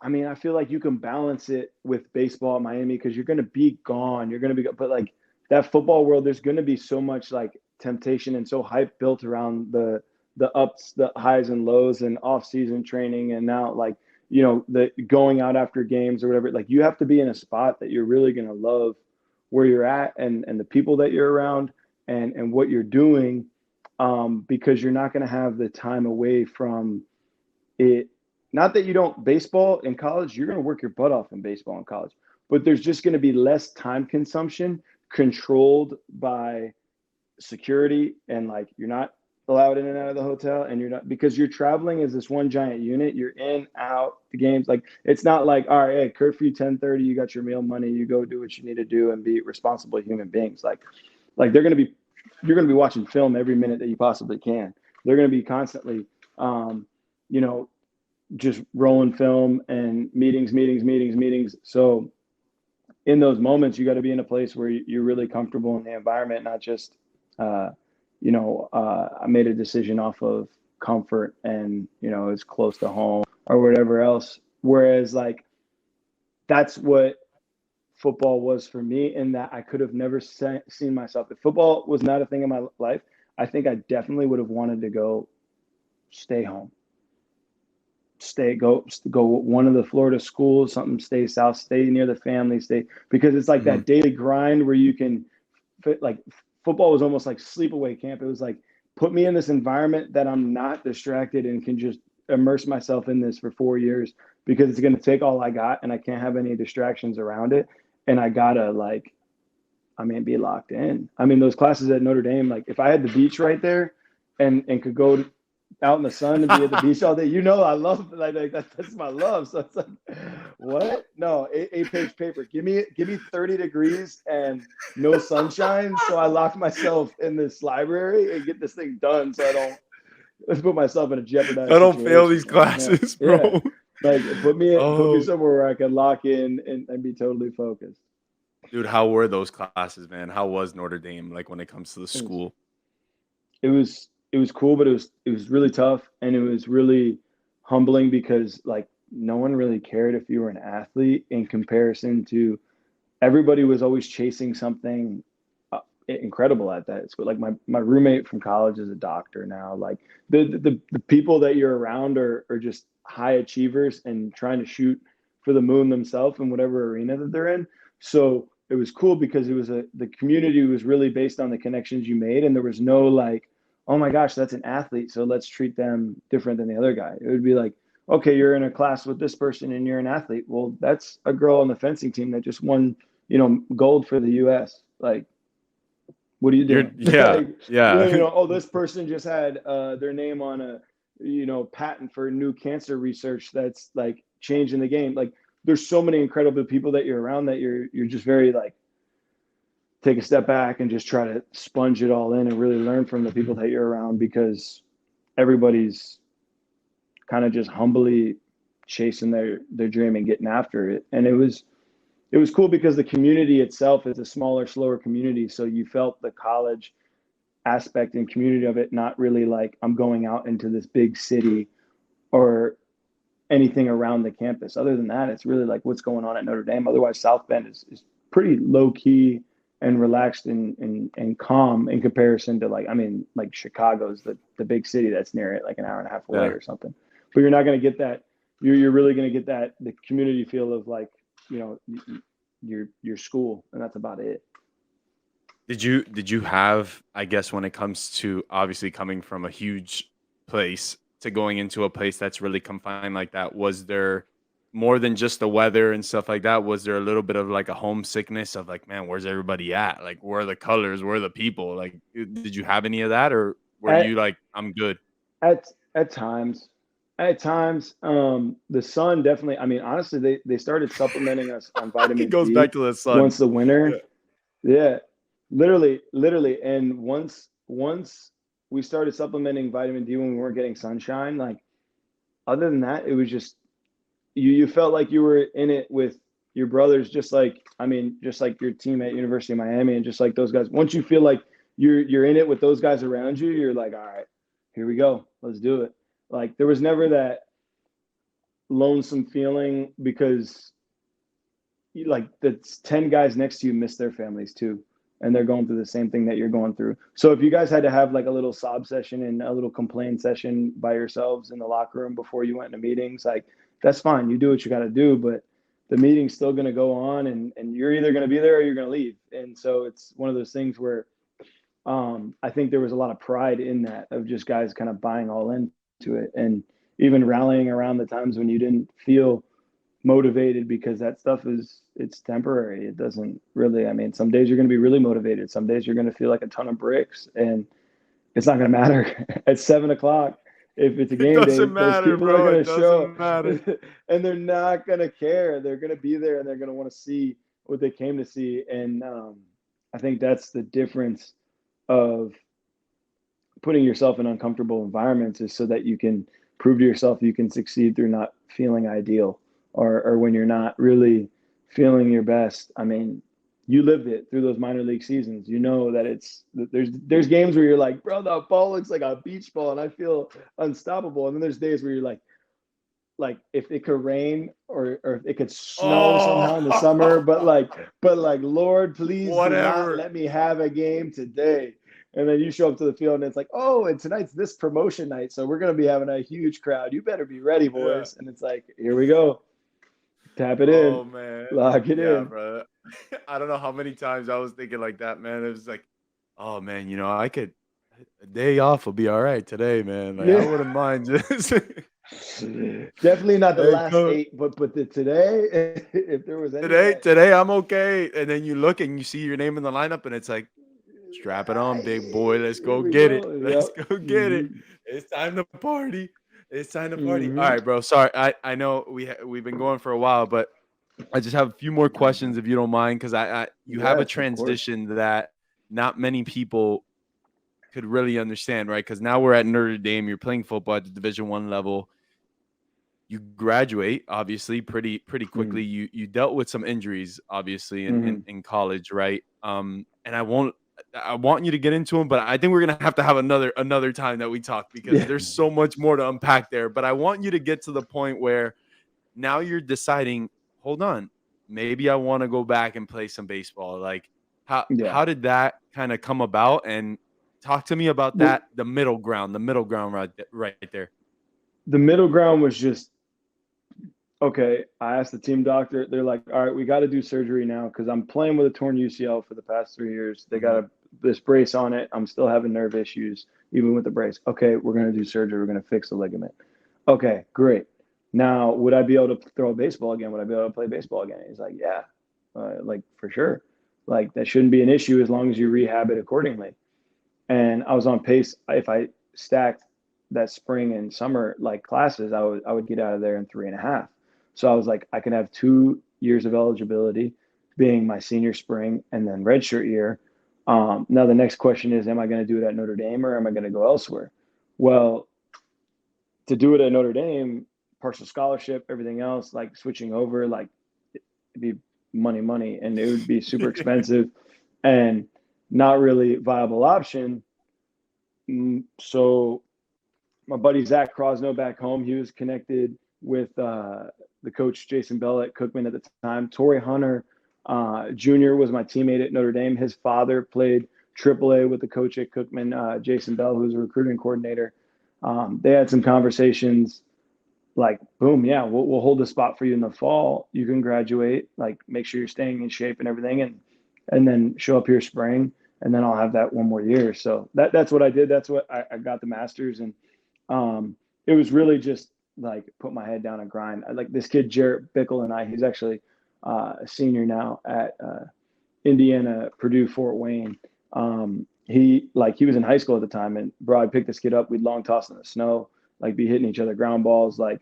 I mean, I feel like you can balance it with baseball at Miami because you're going to be gone. You're going to be, but like that football world, there's going to be so much like temptation and so hype built around the ups, the highs and lows, and off season training, and now like the going out after games or whatever. Like you have to be in a spot that you're really going to love where you're at, and the people that you're around, and what you're doing, because you're not going to have the time away from it. Not that you don't baseball in college, you're going to work your butt off in baseball in college, but there's just going to be less time consumption controlled by security, and like you're not allowed in and out of the hotel, and you're not, because you're traveling as this one giant unit. You're in out the games. Like it's not like, all right, hey, curfew 10:30, you got your meal money, you go do what you need to do and be responsible human beings. Like they're going to be you're going to be watching film every minute that you possibly can. They're going to be constantly you know just rolling film and meetings. So in those moments, you got to be in a place where you're really comfortable in the environment, not just, I made a decision off of comfort and, it's close to home or whatever else. Whereas, like, that's what football was for me, in that I could have never seen myself. If football was not a thing in my life, I think I definitely would have wanted to go stay home, go one of the Florida schools, something, stay south, stay near the family, stay, because it's like Mhm. that daily grind where you can fit. Like football was almost like sleepaway camp. It was like, put me in this environment that I'm not distracted and can just immerse myself in this for 4 years, because it's going to take all I got and I can't have any distractions around it, and I gotta like, I mean, be locked in. I mean, those classes at Notre Dame, like if I had the beach right there and could go out in the sun and be at the beach all day, I love like that's my love. So it's like, what? No, 8 page paper. Give me 30 degrees and no sunshine. So I lock myself in this library and get this thing done. So I don't, let's put myself in a I jeopardized don't fail these situation. Like, no, classes, yeah. bro. Like put me Oh, somewhere where I can lock in and be totally focused. dude, how were those classes, man? How was Notre Dame like when it comes to the It was school? it was cool, but it was really tough, and it was really humbling, because like no one really cared if you were an athlete, in comparison to everybody was always chasing something incredible at that. It's like my roommate from college is a doctor now. Like the people that you're around are just high achievers and trying to shoot for the moon themselves in whatever arena that they're in. So it was cool because the community was really based on the connections you made, and there was no like, oh my gosh, that's an athlete, so let's treat them different than the other guy. It would be like, okay, you're in a class with this person and you're an athlete. Well, that's a girl on the fencing team that just won, gold for the U.S. Like, what are you doing? Yeah, Like, yeah. oh, this person just had their name on a, patent for new cancer research that's like changing the game. Like, there's so many incredible people that you're around that you're just very like, take a step back and just try to sponge it all in and really learn from the people that you're around, because everybody's kind of just humbly chasing their dream and getting after it. And it was cool because the community itself is a smaller, slower community. So you felt the college aspect and community of it, not really like I'm going out into this big city or anything around the campus. Other than that, it's really like what's going on at Notre Dame. Otherwise, South Bend is pretty low key and relaxed and calm in comparison to like Chicago's the big city that's near it, like an hour and a half away or something. But you're not going to get that. You're really going to get that the community feel of like, your school, and that's about it. Did you have, I guess, when it comes to obviously coming from a huge place to going into a place that's really confined like that, was there more than just the weather and stuff like that? Was there a little bit of like a homesickness of like, man, where's everybody at? Like, where are the colors? Where are the people? Like, did you have any of that, or were you like, I'm good? At times. The sun definitely. I mean, honestly, they started supplementing us on It vitamin goes D back to the sun. once the winter. Yeah, literally. And once we started supplementing vitamin D when we weren't getting sunshine, like other than that, it was just you felt like you were in it with your brothers, just like your team at University of Miami, and just like those guys. Once you feel like you're in it with those guys around you, you're like, all right, here we go, let's do it. Like there was never that lonesome feeling because like the 10 guys next to you miss their families too, and they're going through the same thing that you're going through. So if you guys had to have like a little sob session and a little complain session by yourselves in the locker room before you went into meetings, like that's fine, you do what you got to do, but the meeting's still going to go on, and you're either going to be there or you're going to leave. And so it's one of those things where I think there was a lot of pride in that, of just guys kind of buying all into it, and even rallying around the times when you didn't feel motivated, because that stuff it's temporary. It doesn't really, I mean, some days you're going to be really motivated. Some days you're going to feel like a ton of bricks, and it's not going to matter at 7 o'clock. If it's a game day, those people are going to show and they're not going to care. They're going to be there and they're going to want to see what they came to see. And I think that's the difference of putting yourself in uncomfortable environments, is so that you can prove to yourself you can succeed through not feeling ideal, or when you're not really feeling your best. I mean, you lived it through those minor league seasons. You know that there's games where you're like, bro, that ball looks like a beach ball and I feel unstoppable. And then there's days where you're like if it could rain or if it could snow somehow in the summer, but Lord, please do not let me have a game today. And then you show up to the field and it's like, oh, and tonight's this promotion night, so we're going to be having a huge crowd. You better be ready, boys. And it's like, here we go. Tap it in. Oh man, lock it in. Bro. I don't know how many times I was thinking like that, man. It was like, oh man, I could, a day off will be all right today, man. Like I wouldn't mind just definitely not the last 8, but today, if there was any today I'm okay. And then you look and you see your name in the lineup, and it's like, strap it on, big boy. Let's go get it. Let's go get it. It's time to party. It's time to party. All right, bro. Sorry, I know we've been going for a while, but I just have a few more questions if you don't mind, because you have a transition that not many people could really understand, right? Because now we're at Notre Dame. You're playing football at the Division I level. You graduate obviously pretty quickly. You dealt with some injuries obviously in college, right? And I want you to get into them, but I think we're going to have another time that we talk, because there's so much more to unpack there. But I want you to get to the point where now you're deciding, hold on, maybe I want to go back and play some baseball. Like, Yeah. how did that kind of come about? And talk to me about Well, that, the middle ground right there. the middle ground was just okay. I asked the team doctor. They're like, all right, we got to do surgery now because I'm playing with a torn UCL for the past 3 years. They got Mhm. this brace on it. I'm still having nerve issues even with the brace. Okay, we're gonna do surgery. We're gonna fix the ligament. Okay, great. Now, would I be able to throw a baseball again? Would I be able to play baseball again? He's like, yeah, like for sure. Like that shouldn't be an issue as long as you rehab it accordingly. And I was on pace. If I stacked that spring and summer like classes, I would get out of there in 3.5. So I was like, I can have 2 years of eligibility, being my senior spring and then redshirt year. Now the next question is, am I going to do it at Notre Dame or am I going to go elsewhere? Well, to do it at Notre Dame, partial scholarship, everything else, like switching over, like it'd be money, and it would be super expensive and not really viable option. So my buddy Zach Crosno back home, he was connected with the coach Jason Bell at Cookman at the time. Torrey Hunter Jr. was my teammate at Notre Dame. His father played AAA with the coach at Cookman, Jason Bell, who was a recruiting coordinator. They had some conversations like, boom, yeah, we'll hold the spot for you in the fall. You can graduate, like make sure you're staying in shape and everything, and then show up here spring, and then I'll have that one more year. So that's what I did. That's what I got the master's, and it was really just like put my head down and grind. Like this kid Jarrett Bickle and he's actually a senior now at Indiana, Purdue, Fort Wayne. He was in high school at the time, and bro, I picked this kid up. We'd long toss in the snow, like be hitting each other ground balls, like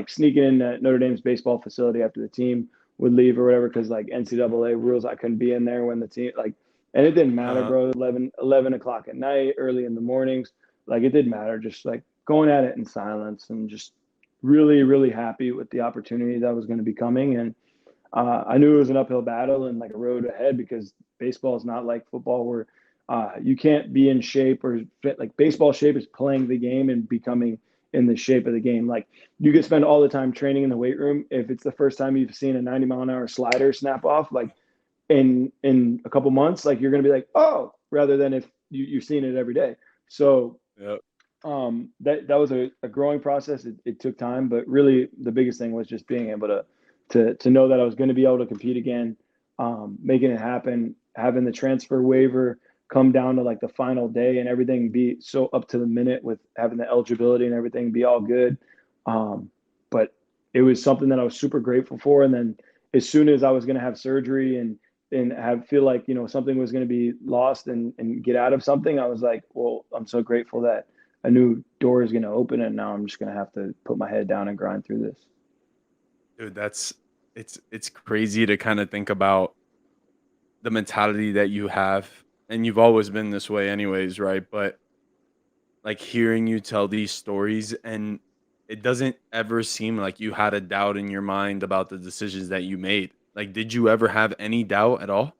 sneaking in at Notre Dame's baseball facility after the team would leave or whatever, because like NCAA rules, I couldn't be in there when the team like, and it didn't matter, Uh, bro. 11 o'clock at night, early in the mornings, like it didn't matter. Just like going at it in silence and just really, really happy with the opportunity that was going to be coming. And I knew it was an uphill battle and like a road ahead, because baseball is not like football where you can't be in shape or fit. Like baseball shape is playing the game and becoming in the shape of the game. Like you could spend all the time training in the weight room. If it's the first time you've seen a 90-mile-an-hour slider snap off, like in a couple months, like you're going to be like, oh, rather than if you're seeing it every day. So yeah. that was a growing process. It took time, but really the biggest thing was just being able to know that I was going to be able to compete again, making it happen, having the transfer waiver come down to like the final day and everything be so up to the minute with having the eligibility and everything be all good. But it was something that I was super grateful for. And then as soon as I was going to have surgery and have feel like, something was going to be lost and get out of something, I was like, well, I'm so grateful that a new door is going to open, and now I'm just going to have to put my head down and grind through this. Dude, it's crazy to kind of think about the mentality that you have, and you've always been this way anyways, right? But like hearing you tell these stories, and it doesn't ever seem like you had a doubt in your mind about the decisions that you made. Like, did you ever have any doubt at all?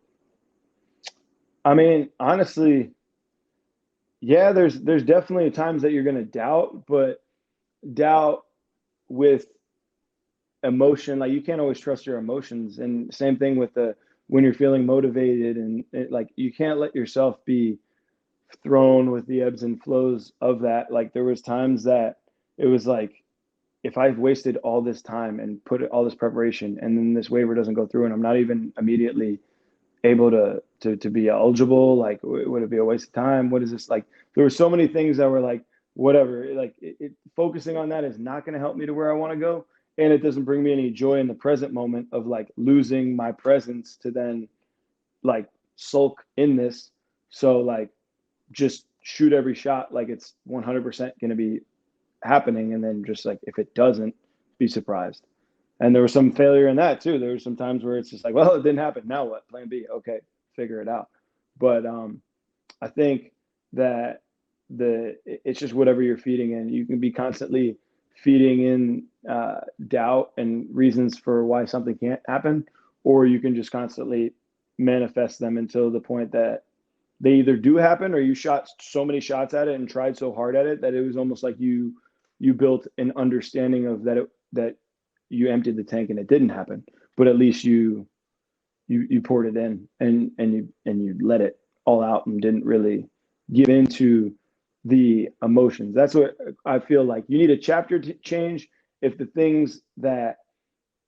I mean, honestly, yeah, there's definitely times that you're going to doubt, but doubt with emotion, like you can't always trust your emotions. And same thing with the when you're feeling motivated, and like you can't let yourself be thrown with the ebbs and flows of that. Like there was times that it was like, if I've wasted all this time and put all this preparation, and then this waiver doesn't go through and I'm not even immediately able to be eligible, like would it be a waste of time? What is this? Like there were so many things that were like, whatever, like focusing on that is not going to help me to where I want to go, and it doesn't bring me any joy in the present moment of like losing my presence to then like sulk in this. So like just shoot every shot like it's 100% going to be happening, and then just like if it doesn't, be surprised. And there was some failure in that too. There were some times where it's just like, well, it didn't happen, now what? Plan B. Okay, figure it out. But I think that it's just whatever you're feeding in. You can be constantly feeding in doubt and reasons for why something can't happen, or you can just constantly manifest them until the point that they either do happen, or you shot so many shots at it and tried so hard at it that it was almost like you built an understanding of that you emptied the tank and it didn't happen, but at least you you poured it in and you let it all out and didn't really give into the emotions. That's what I feel like. You need a chapter to change if the things that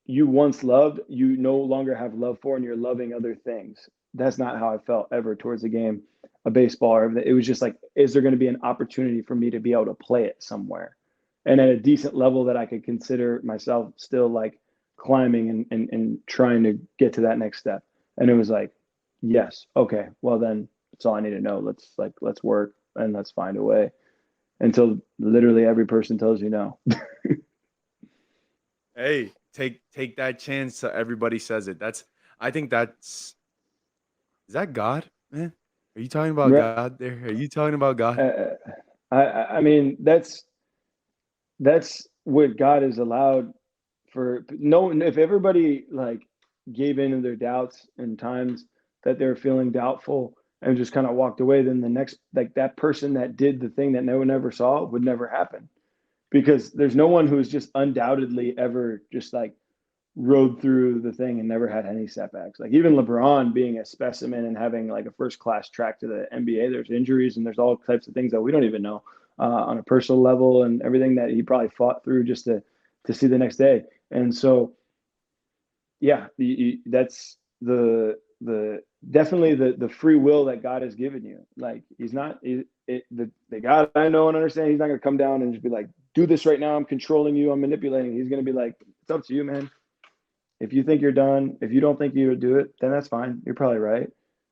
you once loved, you no longer have love for, and you're loving other things. That's not how I felt ever towards the game of baseball or everything. It was just like, is there going to be an opportunity for me to be able to play it somewhere and at a decent level that I could consider myself still like climbing and trying to get to that next step? And it was like, yes, okay, well then that's all I need to know. Let's work and let's find a way until literally every person tells you no. Hey, take that chance so everybody says it. I think that's is that God, man? Are you talking about Right. God there? Are you talking about God? I mean, that's what God is allowed for. No, if everybody like gave in to their doubts and times that they were feeling doubtful and just kind of walked away, then the next, like that person that did the thing that no one ever saw would never happen, because there's no one who's just undoubtedly ever just like rode through the thing and never had any setbacks. Like even LeBron being a specimen and having like a first class track to the NBA, there's injuries and there's all types of things that we don't even know on a personal level and everything that he probably fought through just to see the next day. And so, yeah, that's the definitely the free will that God has given you. Like he's not the God I know and understand. He's not going to come down and just be like, do this right now. I'm controlling you. I'm manipulating. He's going to be like, it's up to you, man. If you think you're done, if you don't think you would do it, then that's fine. You're probably right.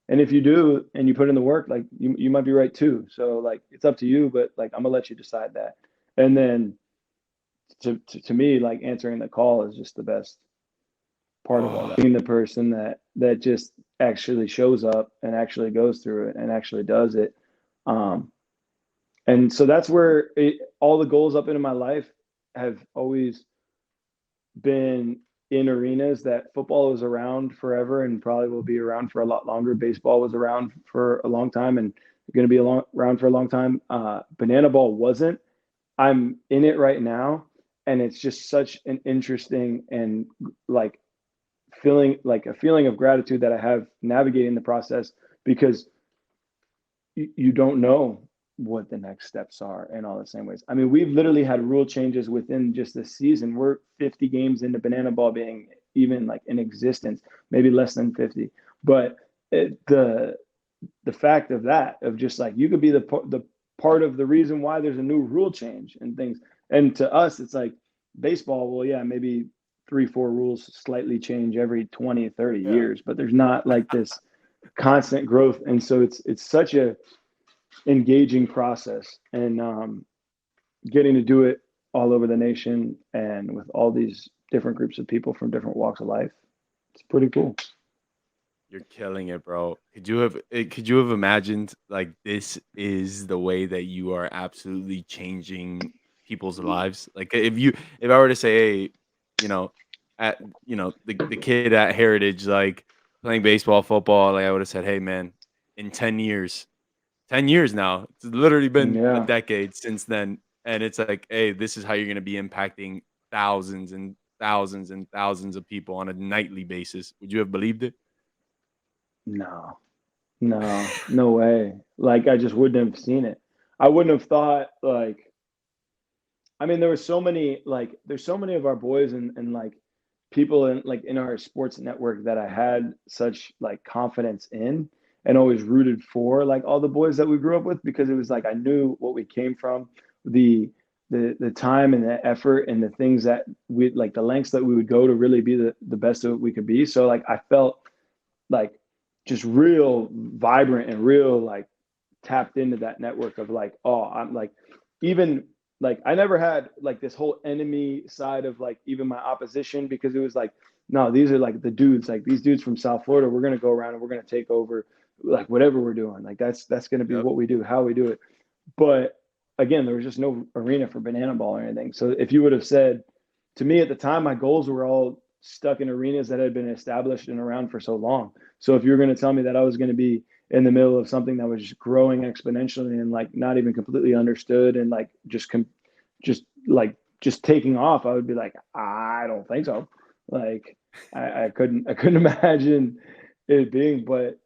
And if you do and you put in the work, like you might be right too. So like it's up to you, but like I'm gonna let you decide that. And then to me, like answering the call is just the best part of all Oh, that. Being the person that just actually shows up and actually goes through it and actually does it. Um, and so that's where all the goals up into my life have always been in arenas that football was around forever and probably will be around for a lot longer. Baseball was around for a long time and going to be around for a long time. Banana ball wasn't. I'm in it right now, and it's just such an interesting and like feeling, like a feeling of gratitude that I have navigating the process, because you don't know what the next steps are in all the same ways. I mean, we've literally had rule changes within just this season. We're 50 games into banana ball being even like in existence, maybe less than 50. But the fact of that, of just like you could be the part of the reason why there's a new rule change and things. And to us, it's like baseball. Well, yeah, maybe 3, 4 rules slightly change every 20, 30 yeah. years, but there's not like this constant growth. And so it's such a engaging process, and getting to do it all over the nation and with all these different groups of people from different walks of life. It's pretty cool. You're killing it, bro. Could you have imagined like this is the way that you are absolutely changing people's lives? Like if I were to say, hey, you know, at the kid at Heritage like playing baseball, football, like I would have said, hey man, in 10 years, 10 years now. It's literally been a Yeah. decade since then. And it's like, hey, this is how you're gonna be impacting thousands and thousands and thousands of people on a nightly basis. Would you have believed it? No, no way. Like I just wouldn't have seen it. I wouldn't have thought like, I mean, there were so many, like, there's so many of our boys and like people in like in our sports network that I had such like confidence in and always rooted for, like all the boys that we grew up with, because it was like I knew what we came from, the the time and the effort and the things that we like, the lengths that we would go to really be the best of what we could be. So like I felt like just real vibrant and real like tapped into that network of like, oh, I'm like, even like I never had like this whole enemy side of like even my opposition, because it was like, no, these are like the dudes, like these dudes from South Florida. We're gonna go around and we're gonna take over like whatever we're doing. Like that's gonna be Yep. what we do, how we do it. But again, there was just no arena for banana ball or anything. So if you would have said to me at the time, my goals were all stuck in arenas that had been established and around for so long. So if you were going to tell me that I was going to be in the middle of something that was just growing exponentially and like not even completely understood and like just like just taking off, I would be like, I don't think so. Like I couldn't imagine it being, but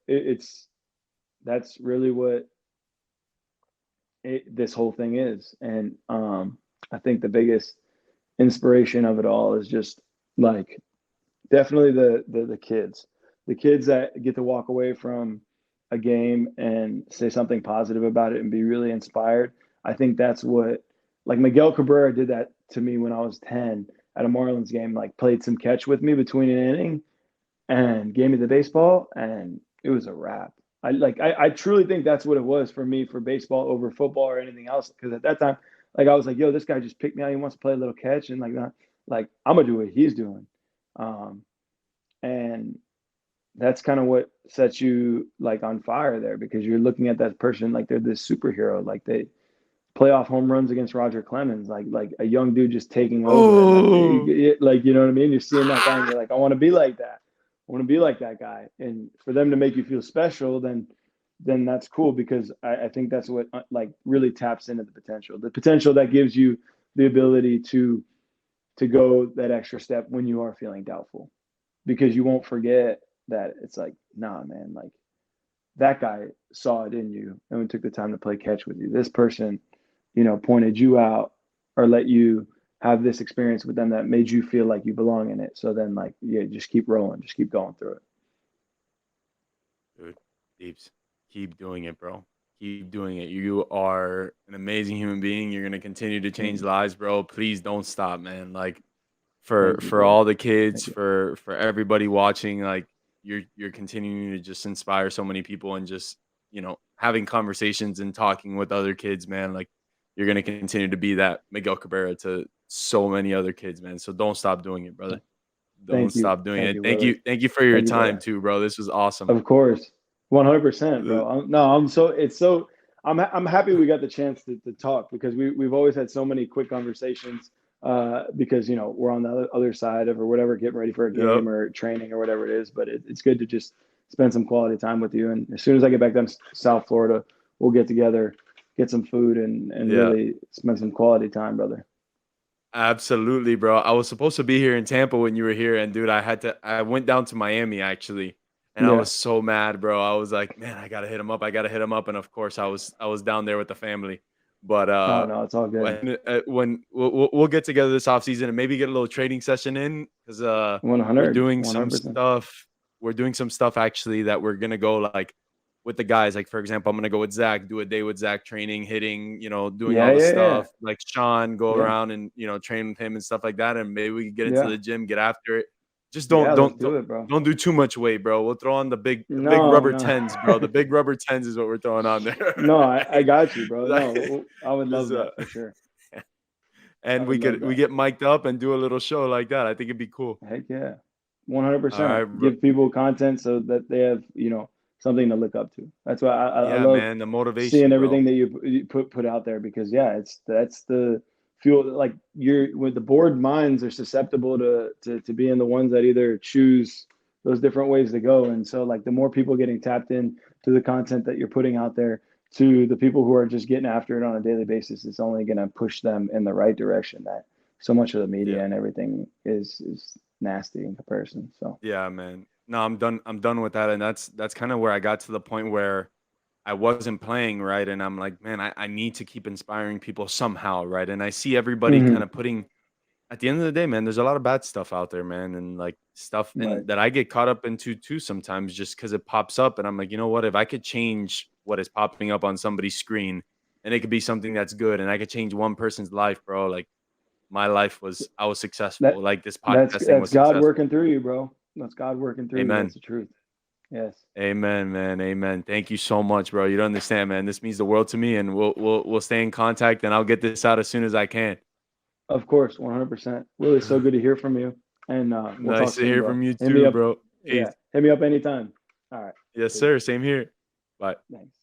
that's really what this whole thing is. And I think the biggest inspiration of it all is just like definitely the kids that get to walk away from a game and say something positive about it and be really inspired. I think that's what, like Miguel Cabrera did that to me when I was 10 at a Marlins game, like played some catch with me between an inning and gave me the baseball, and it was a wrap. I truly think that's what it was for me for baseball over football or anything else. Because at that time, like I was like, yo, this guy just picked me out. He wants to play a little catch, and like that, like I'm gonna do what he's doing. Um, and that's kind of what sets you like on fire there, because you're looking at that person like they're this superhero. Like they playoff home runs against Roger Clemens, like a young dude just taking over, and Oh, like you know what I mean. You're seeing that guy, and you're like, I want to be like that. I want to be like that guy. And for them to make you feel special, then that's cool, because I think that's what like really taps into the potential that gives you the ability to go that extra step when you are feeling doubtful, because you won't forget that it's like, nah, man, like that guy saw it in you and took the time to play catch with you. This person, pointed you out or let you have this experience with them that made you feel like you belong in it. So then, like, yeah, just keep rolling, just keep going through it. dude, Deeps, keep doing it, bro. Keep doing it. You are an amazing human being. You're gonna continue to change lives, bro. Please don't stop, man. Like for Thank you, for bro. all the kids, Thank you. for everybody watching, like you're continuing to just inspire so many people and just having conversations and talking with other kids, man. Like you're gonna continue to be that Miguel Cabrera to so many other kids, man. So don't stop doing it, brother. Don't stop doing Thank it. you, Thank Willie. you, thank you for your Thank you, time brother. too, bro. This was awesome. Of course, 100%, Uh, bro. No, I'm happy we got the chance to talk, because we've always had so many quick conversations, because we're on the other side of or whatever, getting ready for a Yep. game or training or whatever it is. But it's good to just spend some quality time with you. And as soon as I get back down to South Florida, we'll get together, get some food, and Yeah. really spend some quality time, brother. Absolutely, bro. I was supposed to be here in Tampa when you were here, and dude, I went down to Miami actually, and I Yeah. was so mad, bro. I was like, man, I gotta hit him up. I gotta hit him up, and of course, I was down there with the family. But Oh no, it's all good. when we'll get together this off season and maybe get a little training session in because we're 100, doing some 100%. stuff. We're doing some stuff actually that we're gonna go like with the guys. Like for example, I'm gonna go with Zach, do a day with Zach, training, hitting, doing Yeah, all the yeah, yeah, stuff. Like Sean, go yeah, around and train with him and stuff like that. And maybe we can get into yeah, the gym, get after it. Just yeah. Let's do it, bro. don't do too much weight, bro. We'll throw on the big No, rubber no. tens, bro. The big rubber tens is what we're throwing on there. No, I got you, bro. Like, No, I would just, love that for sure. I and would love we that. get mic'd up and do a little show like that. I think it'd be cool. Heck yeah. All right, 100%. bro. Give people content so that they have, something to look up to. That's why I Yeah, love man, the seeing motivation, bro. everything that you put out there, because yeah, that's the fuel. Like you're with the bored minds are susceptible to being the ones that either choose those different ways to go. And so like the more people getting tapped in to the content that you're putting out there, to the people who are just getting after it on a daily basis, it's only going to push them in the right direction. That so much of the Yeah. media and everything is nasty in comparison. So Yeah, man. No, I'm done. I'm done with that. And that's kind of where I got to the point where I wasn't playing right. And I'm like, man, I need to keep inspiring people somehow, right? And I see everybody kind mhm. of putting at the end of the day, man, there's a lot of bad stuff out there, man. And like stuff Right. and that I get caught up into too sometimes just because it pops up. And I'm like, you know what? If I could change what is popping up on somebody's screen and it could be something that's good and I could change one person's life, bro, like I was That successful. Like this that's podcasting that's was God successful. working through you, bro. That's God working through you. That's Amen. the truth. Yes. Amen, man. Amen. Thank you so much, bro. You don't understand, man. This means the world to me, and we'll stay in contact, and I'll get this out as soon as I can. Of course, 100%. Really, so good to hear from you. And we'll Nice talk to soon, hear bro. from you Hit me too, up. bro. Yeah, Peace. hit me up anytime. All right. Yes, Peace. sir. Same here. Bye. Thanks.